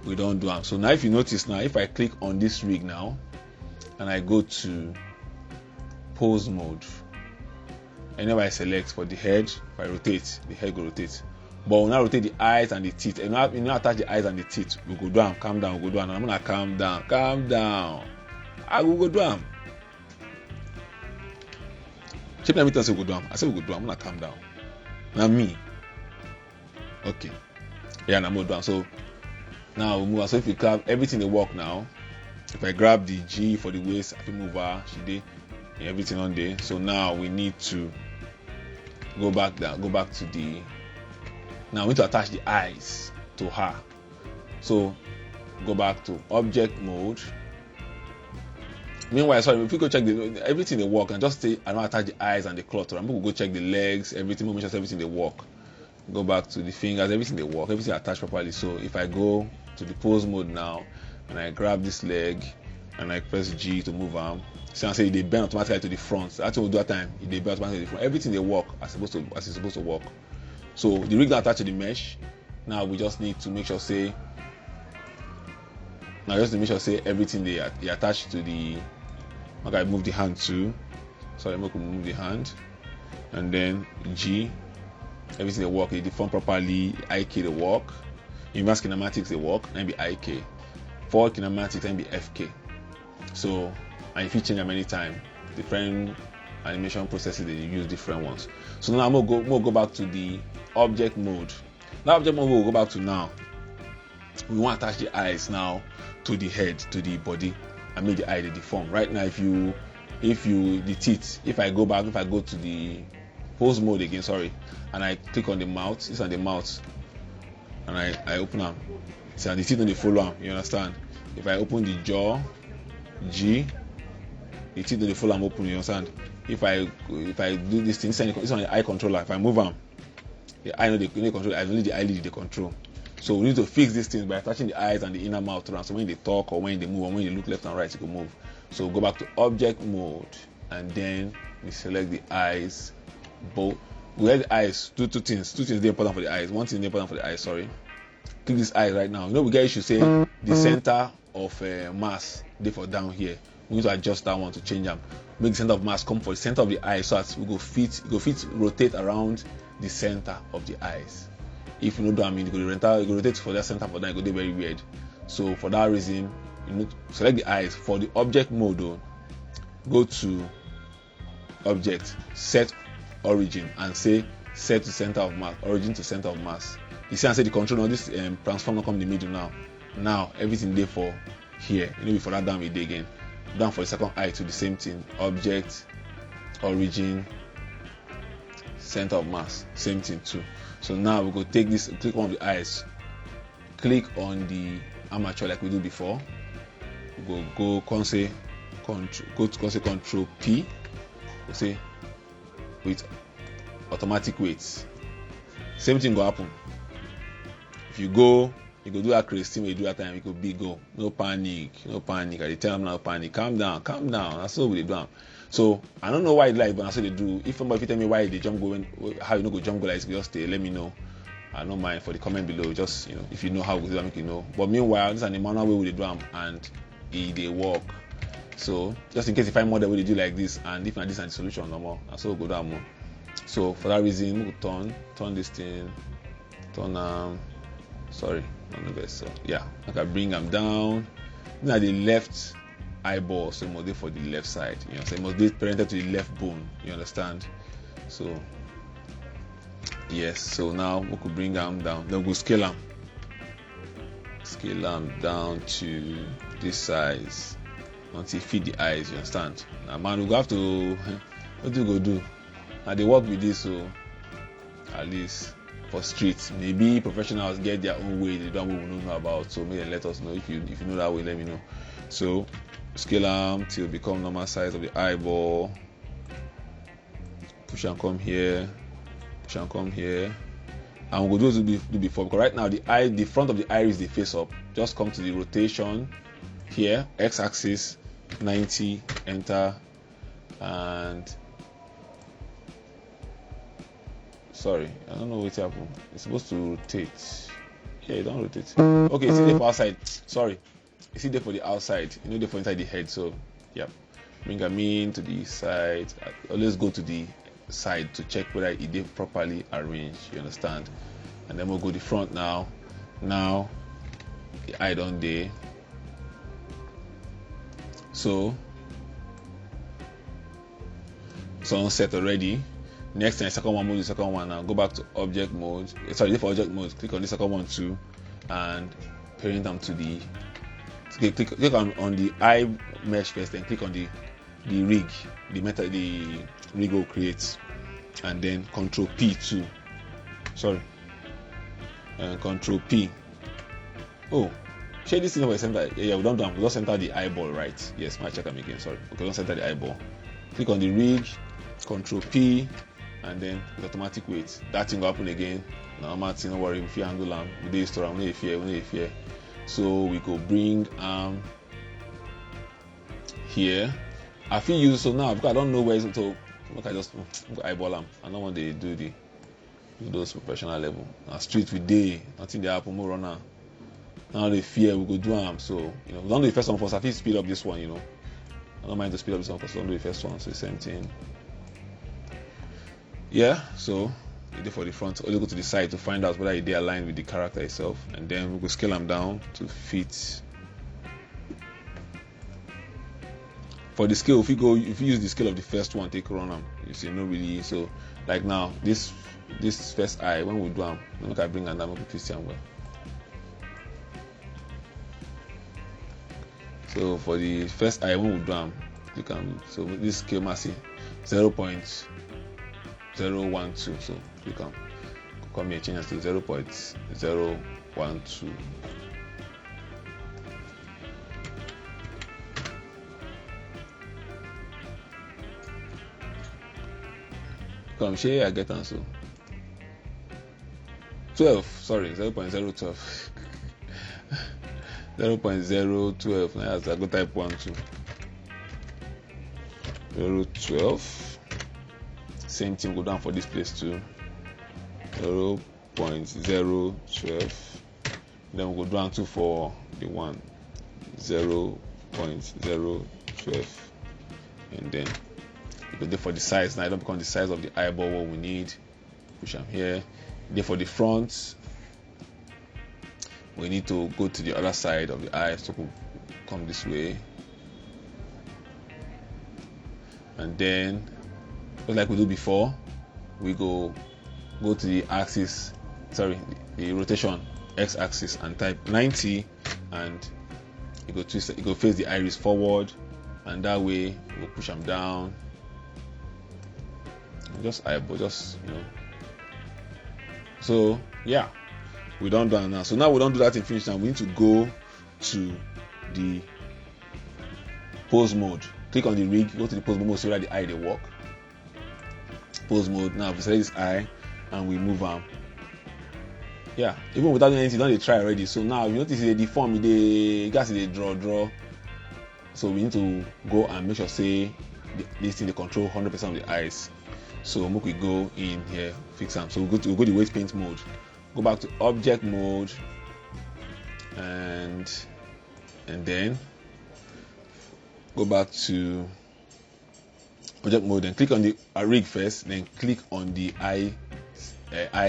we don't do them. So now if you notice now, if I click on this rig now and I go to pose mode, and now I select for the head, if I rotate, the head will rotate. But when I rotate the eyes and the teeth, and now attach the eyes and the teeth, we go down, calm down, we go down, and I'm gonna calm down. I will go down. Check me every say we go down. I say we go down, I'm gonna calm down. Now me. Okay. Yeah, now move down. So now we move on. So if we grab everything they work now, if I grab the G for the waist, I can move her, she did everything on there. So now we need to go back to the, now we need to attach the eyes to her. So go back to object mode. Meanwhile, sorry, if we go check everything they work and just say I don't attach the eyes and the cloth, and we'll go check the legs, everything, make sure everything they work. Go back to the fingers, everything they work, everything attached properly. So if I go to the pose mode now and I grab this leg and I press G to move arm, so I say they bend automatically to the front. That's what we do at time. They bend automatically to the front. Everything they work as it's supposed to work. So the rig that attached to the mesh. Now we just need to make sure say. Now just to make sure say everything they attach to the. Okay, move the hand too. Sorry, I'm going to move the hand, and then G. Everything they work. They deform properly. IK they work. Inverse kinematics they work. And be IK. Forward kinematics and be FK. So. And if you change them anytime, different animation processes they use different ones. So now I'm gonna go back to the object mode. That object mode we'll go back to now. We want to attach the eyes now to the head, to the body, and make the eye deform. Right now, if you the teeth, if I go to the pose mode again, sorry, and I click on the mouth, this on the mouth, and I open them. So the teeth don't follow them, you understand? If I open the jaw, G. The teeth don't follow them open, you understand? If I do this thing, it's on the eye controller. If I move them, the eye no they control. I only the eyelid they control. So we need to fix these things by attaching the eyes and the inner mouth around. So when they talk or when they move or when they look left and right, it can move. So go back to object mode and then we select the eyes. Both we have the eyes. Two things. Two things are important for the eyes. One thing is important for the eyes. Sorry. Click this eye right now. You know we get issue say the center of mass they for down here. We need to adjust that one to change them. Make the center of mass come for the center of the eye so that we go fit rotate around the center of the eyes. If you know what I mean, you go rotate for that center for that, it go be very weird. So for that reason, you need to select the eyes. For the object mode though, go to object, set origin and say set to center of mass, origin to center of mass. You see and say the control on this transformer come in the middle now. Now everything there for here. You know before that down we day again. Down for the second eye to the same thing. Object, origin, center of mass, same thing too. So now we go take this, click one of the eyes, click on the armature like we do before. We go say Control P. We say with automatic weights. Same thing go happen. If you you go do that crazy thing you do that time, you go big go, no panic. I tell them now panic, calm down. That's what we do am. So I don't know why like, but I say they do. If somebody tell me why they jump go, how you know go jump go like this, just stay, let me know. I don't mind for the comment below. Just if you know how we do, make you know. But meanwhile, this is an manual way we do am, and they work. So just in case you find more that way they do like this, and if not this is the solution no more, so go down more. So for that reason, we turn this thing, sorry, not the best. So yeah, I can bring them down. Now the left eyeball, so it must be for the left side. So it must be parented to the left bone. You understand? So yes. So now we could bring them down. Then we'll scale them down to this size until it fit the eyes. You understand? Now man, we have to what do we go do? Now they work with this, so at least for streets, maybe professionals get their own way. They don't know about, so maybe let us know if you know that way. Let me know. So scale them till become normal size of the eyeball. Push and come here, and we'll do before, because right now the front of the iris they face up. Just come to the rotation here, x-axis 90, enter, and sorry, I don't know what happened. It's supposed to rotate. Yeah, it don't rotate. Okay, it's there for outside. Sorry, it's there for the outside. There for inside the head. So, yeah, bring them in to the side. Always go to the side to check whether it is properly arranged. You understand? And then we'll go the front now. Now, the eye down there. So on set already. Next time, second one mode, the second one now. Go back to object mode. Sorry, for object mode. Click on the second one too, and parent them to the. Click on the eye mesh first, then click on the rig, the rig will create, and then Control P too. Sorry, Control P. Oh, share this thing over center. Yeah, we don't we just center the eyeball, right? Yes, my check them again. Sorry, okay, don't center the eyeball. Click on the rig, Control P. And then with automatic weight, that thing will happen again. Now, Martin, don't worry, if you handle them, we do store, we need fear. So we go bring here. I feel use so now because I don't know where it's to. Look, I just eyeball them. I don't want to do those professional level. Now street with day, nothing they happen more runner. Now they fear we go do them. So we don't do the first one first. I feel speed up this one. I don't mind to speed up this one first. Don't do the first one. So the same thing. Yeah, so you do for the front, only go to the side to find out whether they align with the character itself, and then we go scale them down to fit. For the scale, if you use the scale of the first one, take run them. You see, no really. So like now, this first eye, when we do them, look, I bring them down, we fit them well. So for the first eye, when we do them, you can. So this scale massive 0.012, so you can come here, change it to 0.012. Come share, I get answer. 12, sorry, 0.012. 0.012. Now I go type 1, 2. 0.12. Same thing go down for this place too. 0.012. Then we'll go down to for the one 0.012, and then you go there for the size. Now it don't become the size of the eyeball what we need. Push them here. There for the front, we need to go to the other side of the eye, so we'll come this way, and then just like we do before, we go to the axis, sorry, the rotation x-axis, and type 90, and you go twist, you go face the iris forward, and that way we'll push them down. Just eyeball, So yeah, we don't do that now. So now we don't do that in finish. Now we need to go to the pose mode. Click on the rig, go to the pose mode, so that the eye they work. Pose mode. Now we select this eye and we move Yeah, even without doing anything, don't they try already? So now you notice the deform, the gas is draw. So we need to go and make sure say this thing they control 100% of the eyes. So we go in here, fix them. So we'll go to weight paint mode, go back to object mode, and then go back to project mode, and click on the rig first, then click on the eye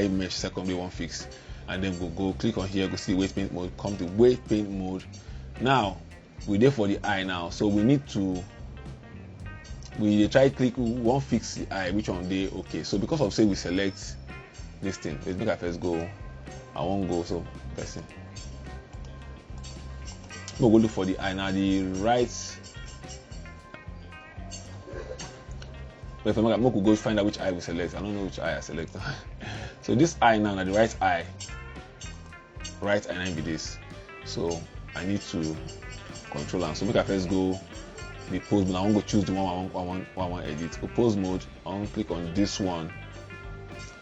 mesh secondary one fix, and then go click on here, go see weight paint mode, come to weight paint mode. Now we're there for the eye now, so we try click one fix the eye, which one they okay. So because of say we select this thing, let's make our first go. I won't go, so person we'll go look for the eye now. The right, but if I'm going to go find out which eye we select, I don't know which eye I select. So this eye now, the right eye now be this. So I need to control them. So make I first go the pose mode. I want to choose the one I want to edit. Go pose mode. I want to click on this one.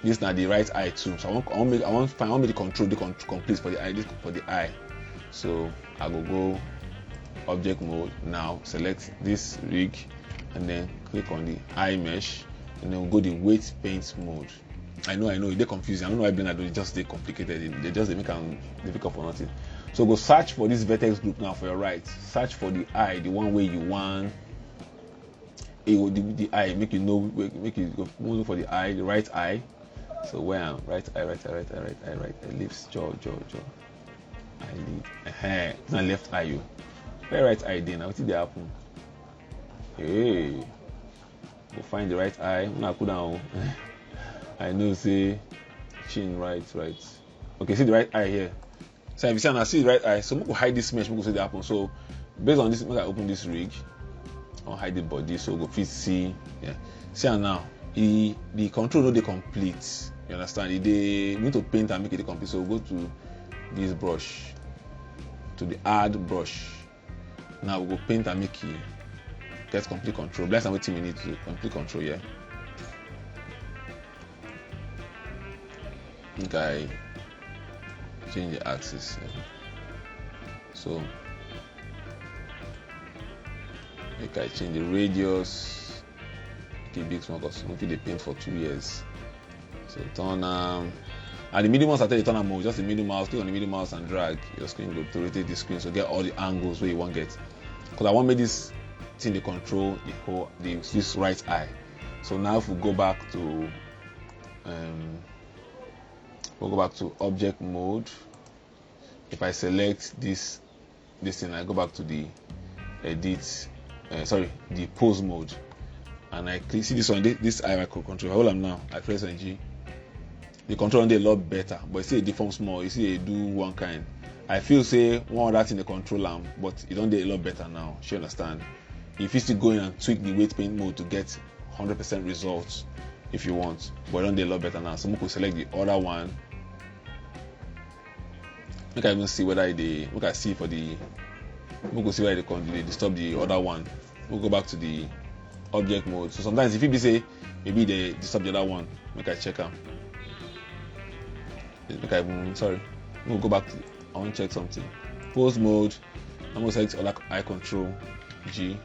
This now the right eye too. So I want make the control complete for the eye. This for the eye. So I will go object mode now. Select this rig, and then click on the eye mesh, and then we'll go the weight paint mode. I know they're confusing. I don't know why Blender do just they complicated. They just make them difficult for nothing. So go search for this vertex group now for your right. Search for the eye, the one where you want. The eye, make you go move for the eye, the right eye. So where am right ellipse, jaw. Eyelid. Now left eye you. Where right eye then? What did they happen? Hey, go find the right eye. Now put down. I know say chin right. Okay, see the right eye here. So if you see I see the right eye, so we will hide this mesh, we will see the happen. So based on this, when I open this rig, I'll hide the body, so go fit see. Yeah. See now, the control no they complete. You understand? They need to paint and make it complete. So we'll go to this brush, to the add brush. Now we'll go paint and make it get complete control. That's what we need to do. Complete control, yeah. Okay, change the axis. So okay, change the radius. Okay, big small because maybe they paint for 2 years. So turn and the middle mouse, I tell you turn and move. Just the middle mouse, click on the middle mouse and drag your screen to rotate the screen, so get all the angles where you want to get. Because I want to make this thing to control the whole this right eye. So now if we go back to we'll go back to object mode. If I select this thing, I go back to the edit, the pose mode, and I click. See this one, this eye micro control. Hold on now. I press on G. The control on there a lot better, but you see it deform small. You see it do one kind. I feel say one other thing the control arm, but it don't do a lot better now. You understand? If you still go in and tweak the weight paint mode to get 100% results, if you want, but it don't do a lot better now. So we could select the other one. Make I even see whether they look. I see for the. We could see whether they disturb the other one. We'll go back to the object mode. So sometimes if you say maybe they disturb the other one, make I check them. Make I even we'll go back to. I want to check something. Pose mode. I'm going to select other eye control. G.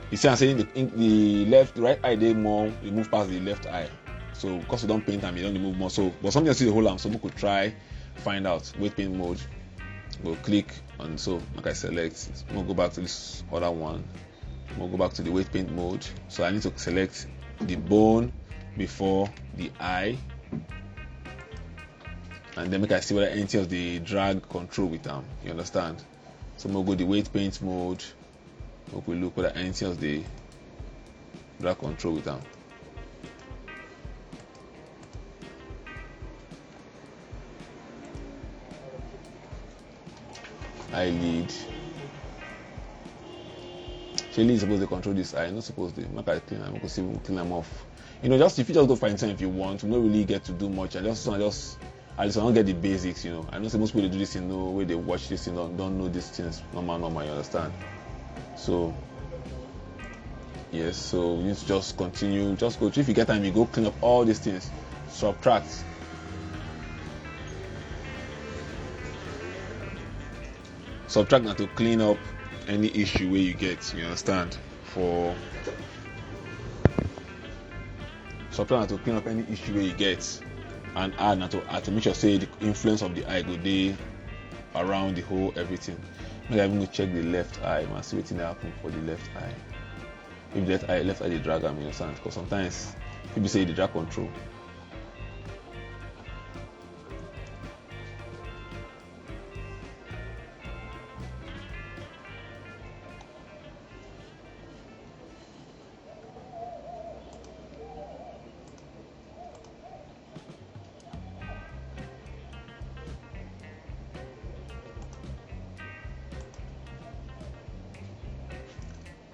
You see, I'm saying the right eye they more. You move past the left eye. So because we don't paint them, you don't move more. So but something I see the whole arm. So we could try. Find out weight paint mode. We'll click on, so like I select, we'll go back to this other one. We'll go back to the weight paint mode. So I need to select the bone before the eye, and then make I see whether anything of the drag control with them. You understand? So we'll go the weight paint mode. We'll look whether anything of the drag control with them. Eyelid. Shelly is supposed to control this eye. Not supposed to. Not I clean. I'm going to see we'll clean them off. You know, just if you just go find something if you want, you don't really get to do much. I just don't get the basics. You know, I know most people do this in no way they watch this, don't know these things. Normal. You understand? So yes. So you need to just continue. Just go. If you get time, you go clean up all these things. Subtract. Subtract now to clean up any issue where you get, you understand? For subtract now to clean up any issue where you get, and add now to make sure say the influence of the eye go dey around the whole everything. Maybe I'm going to check the left eye and see what happen for the left eye. If the left eye they drag am, you understand? Because sometimes people say the drag control.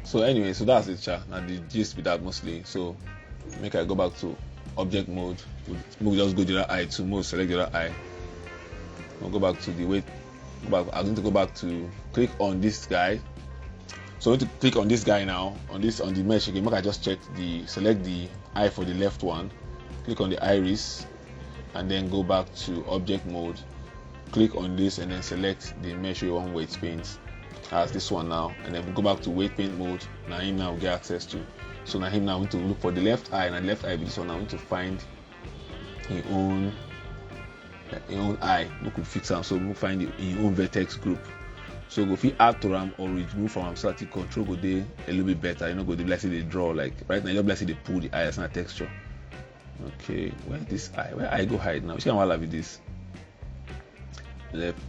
So anyway, so that's it, chat. Now the gist with that mostly. So make I go back to object mode. We'll just go to the other eye to mode, select the other eye. We'll go back to the weight. I'm going to go back to click on this guy. So I'm going to click on this guy now. On the mesh again. Make I just select the eye for the left one. Click on the iris, and then go back to object mode. Click on this and then select the mesh you want weight paint. As this one now, and then we go back to weight paint mode. Now him now we get access to. So now him now we need to look for the left eye, and the left eye this one now we need to find his own eye. We could fix them, so we find his own vertex group. So go fit add to them or remove from them so that the control go dey a little bit better. You know, go dey like they draw like right now. You just like they pull the eye as a texture. Okay, where this eye? Where eye go hide now? Which can I with this? Left.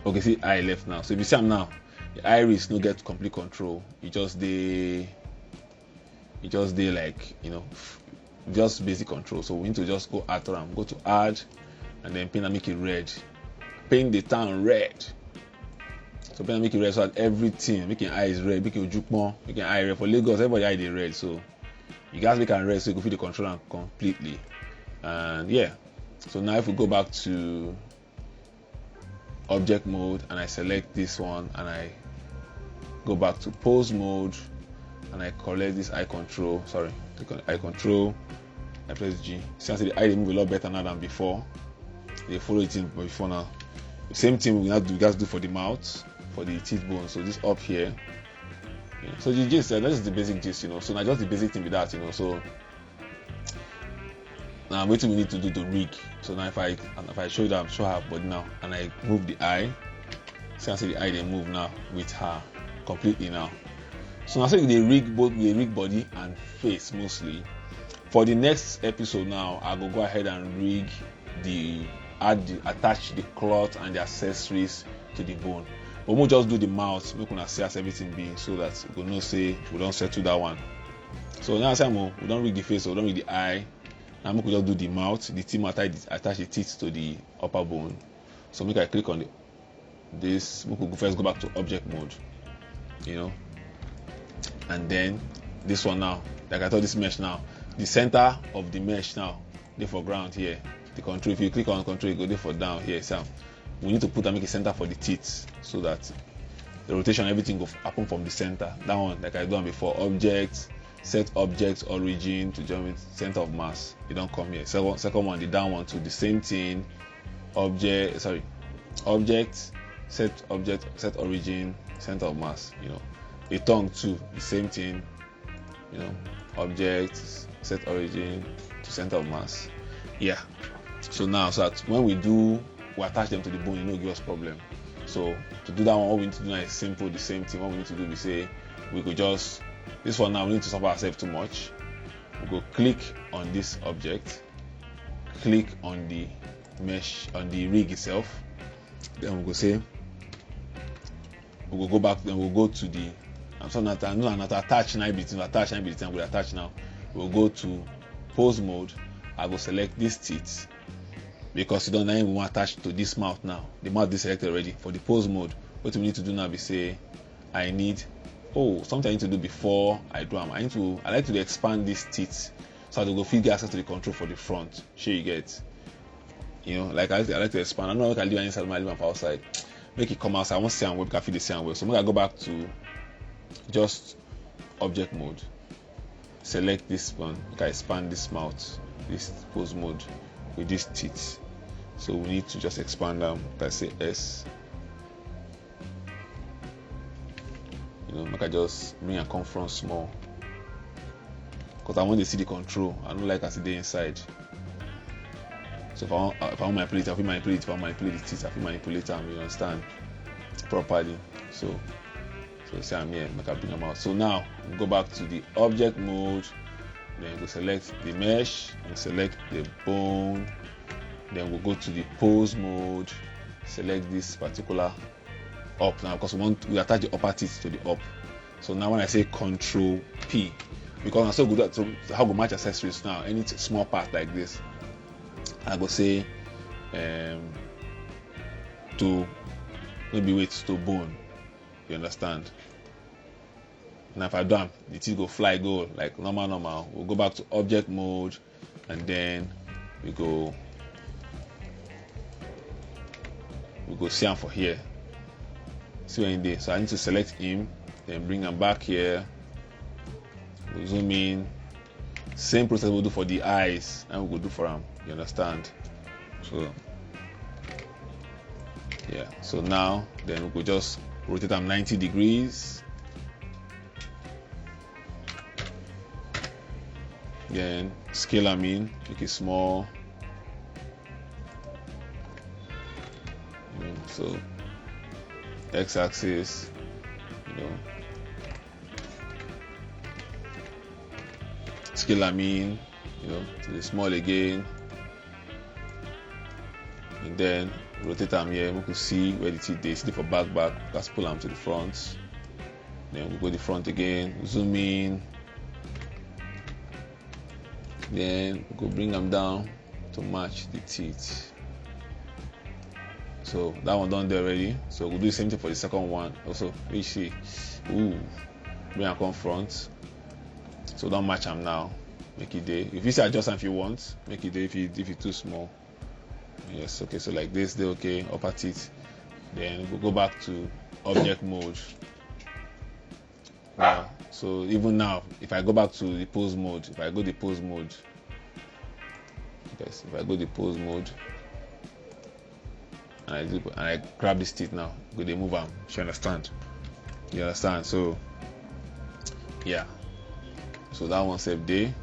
Okay, see eye left now. So if you see them now, the iris no get complete control. It just dey like, you know, just basic control. So we need to just go add to them. Go to add, and then paint and make it red. Paint the town red. So paint and make it red so that everything, making eyes red, making ojukmo, making eye red. For Lagos, everybody eye they red. So you guys make it red so you can feel the control completely. And yeah. So now if we go back to object mode and I select this one and I go back to pose mode and I collect this eye control. Sorry, click on eye control. I press G. See, the eye they move a lot better now than before. They follow it in before now. The same thing we guys do for the mouth, for the teeth bone. So this up here. Yeah. So the gist, that is the basic gist, you know. So now just the basic thing with that, you know. So now what we need to do to rig. So now if I show her body now and I move the eye, see the eye they move now with her completely now. So now say they rig body and face mostly. For the next episode now, I will go ahead and rig attach the cloth and the accessories to the bone. But we'll just do the mouth, we can see as everything be so that we don't say we don't settle that one. So now say we don't rig the face, so we don't rig the eye. Now we could just do the mouth, the teeth attach the teeth to the upper bone. So make I click on this. We could first go back to object mode, you know, and then this one now, like I told this mesh now, the center of the mesh now, they for ground here. The control, if you click on control, you go there for down here. So we need to put and make a center for the teeth so that the rotation, everything will happen from the center. That one, like I done before, object. Set object origin to join with center of mass. You don't come here. Second one, the down one to the same thing. Object, set origin, center of mass. You know, the tongue too, the same thing. You know, object, set origin to center of mass. Yeah. So now, so that when we attach them to the bone, it will give us problem. So to do that one, all we need to do now is simple, the same thing. What we need to do, we say we could just. This one now we need to suffer ourselves too much. We go click on this object, click on the mesh, on the rig itself. Then we go say, we will go back. Then we'll go to the. I'm sorry, not attach now. Attach now. We'll attach now. We'll go to pose mode. I will select this teeth because you don't even want to attach to this mouth now. The mouth is selected already. For the pose mode, what we need to do now is say, I need. Something I need to do before I do them. I like to expand these teeth so that they go get access to the control for the front. Sure you get. You know, like I like to expand. I don't know if I leave inside, I leave outside. Make it come outside. I want to see and web, can feel the same way. So I'm gonna go back to just object mode. Select this one. You can expand this mouth, this pose mode with these teeth. so we need to just expand them. I say S, make I just bring a come from small, because I want to see the control. I don't like I see the inside. So if I want manipulate, I will manipulate. If I want manipulate the teeth, I will manipulate them. You understand properly. So see I'm here, make I bring them out. So now we go back to the object mode. Then we select the mesh and select the bone. Then we'll go to the pose mode. Select this particular up now, because we attach the upper teeth to the up. So now when I say Control P, because I'm so good at how to match accessories now, any small part like this, I go say to maybe wait to bone. You understand? Now if I do them, the teeth go fly, go like normal. We'll go back to object mode, and then we go see him for here. See where in there. So I need to select him, then bring him back here. We'll zoom in. Same process we'll do for the eyes, and we'll do for him. You understand? So yeah. So now then we could just rotate them 90 degrees. Then scale them in, make it small. So x-axis, scale them in, to the small again, and then rotate them here. We could see where the teeth they see for back. Let's pull them to the front. Then we go the front again, zoom in. Then we go bring them down to match the teeth. So that one done there already. So we'll do the same thing for the second one. Also, we see, bring them come front. So don't match them now. Make it there. If you say adjust them if you want, make it there. If it's too small. Yes, okay. So like this, they're okay. Upper teeth. Then we'll go back to object mode. Now, so even now, if I go back to the pose mode, if I go the pose mode, and I grab this teeth now, go they move them. You understand? So yeah. So that one save day.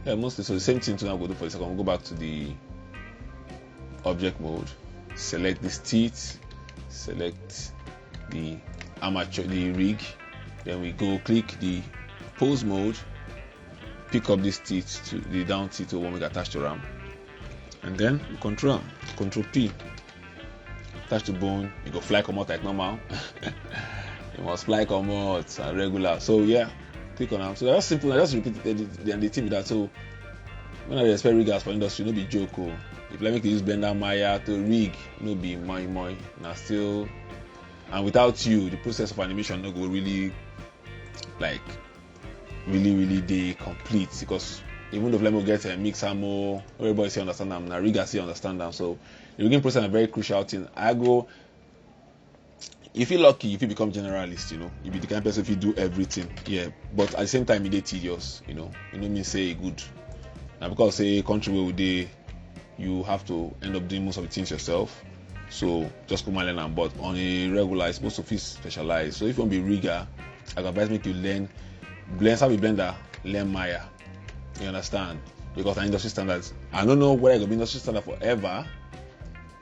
Mostly so the same thing to now go do for the second. We'll go back to the object mode, select this teeth, select the rig, then we go click the pose mode, pick up this teeth to the down teeth to one we attach to RAM, and then we control P, touch the bone. You go fly come out like normal. You must fly come out regular. So yeah, click on them. So that's simple. I just repeat the team with that. So when I expect riggers for industry, no be joke. If I make you use Blender Maya to rig, no be moi. Now still. And without you, the process of animation no go really they complete, because even though Flemo get a mixer more, everybody see understand them, now riggers see understand them. So the rigging process is a very crucial thing. If you're lucky, if you become generalist, you be the kind of person if you do everything. Yeah. But at the same time, it's tedious, mean say good. Now because say country where they you have to end up doing most of the things yourself. So just come and learn them. But on a regular, it's supposed to be specialized. So if you want to be rigger, I advise make you learn how we Blender, learn Maya. You understand? Because the industry standards, I don't know whether it's gonna be industry standard forever,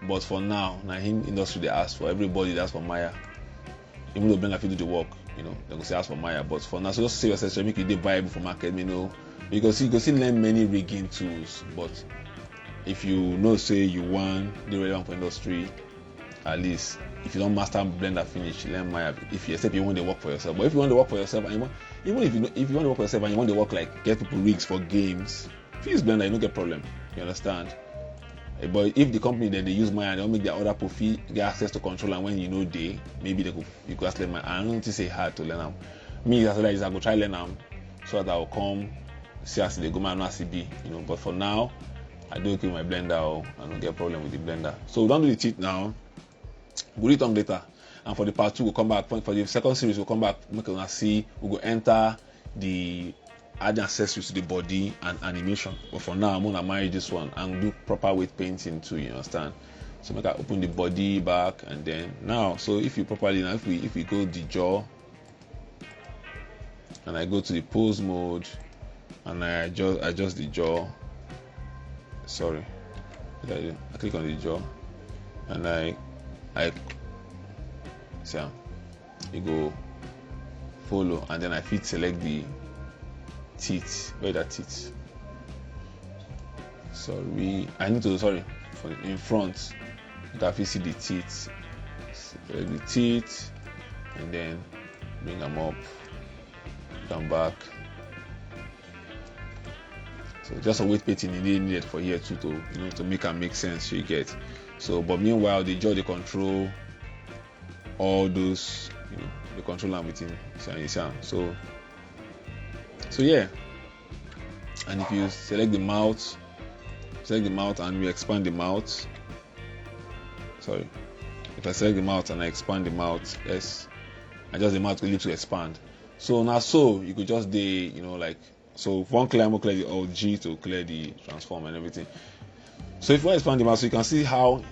but for now industry they ask for, everybody that's for Maya. Even though Blender do the work, they're gonna say ask for Maya. But for now, so just say yourself, make it viable for market, because you can still learn many rigging tools. But if you say you want the relevant for industry, at least if you don't master Blender finish, learn Maya. Except you want to work for yourself. But if you want to work for yourself, and if you want to work for yourself and you want to work like get people rigs for games, if you use Blender, you don't get problem. You understand? But if the company then they use Maya and they don't make their other profit get access to control, and when maybe you could ask learn Maya. I don't think it's hard to learn them. Me as well as I go try learn them so that I will come see as they go my CB, But for now, I do okay with my Blender, I don't get a problem with the Blender. So we don't do the teeth now. We'll do it on later. And for the part 2, we'll come back. For the second series, we'll come back. We'll see. We'll go enter the add accessories to the body and animation. But for now, I'm gonna manage this one and do proper weight painting too. You understand? So make I open the body back, and then now, so if you properly now, if we go the jaw, and I go to the pose mode, and I adjust the jaw. Sorry, I click on the jaw, and I see, you go follow, and then I fit select the teeth. Where that teeth? Sorry, I need to for in front. That you see the teeth, select the teeth, and then bring them up, come back. So just a weight painting needed for here too, to make and make sense. You get. So, but meanwhile, the jaw, they control all those, they control them within. So yeah. And if you select the mouth, and you expand the mouth. Sorry, if I select the mouth and I expand the mouth, yes, and just the mouth will need to expand. So now, so you could just so if one clear, I'm clear the Alt G to clear the transform and everything. So if you expand the mouth, so you can see how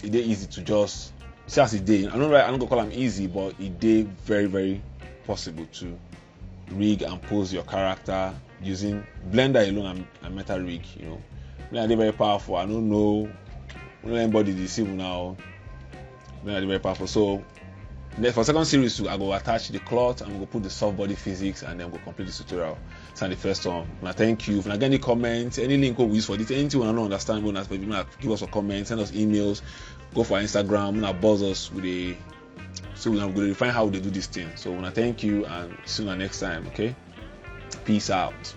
it is easy to just see as it day. I'm not gonna call them easy, but it is very, very possible to rig and pose your character using Blender alone and Meta Rig. Blender is very powerful. I don't know anybody deceive now. Blender is very powerful. So for second series too, I go attach the cloth and we go put the soft body physics, and then we'll complete this tutorial. So the first one. And I thank you. If I get any comments, any link we use for this, anything I don't understand, give us a comment, send us emails, go for Instagram, buzz us with so we're going to refine how they do this thing. So I thank you, and see you next time. Okay, peace out.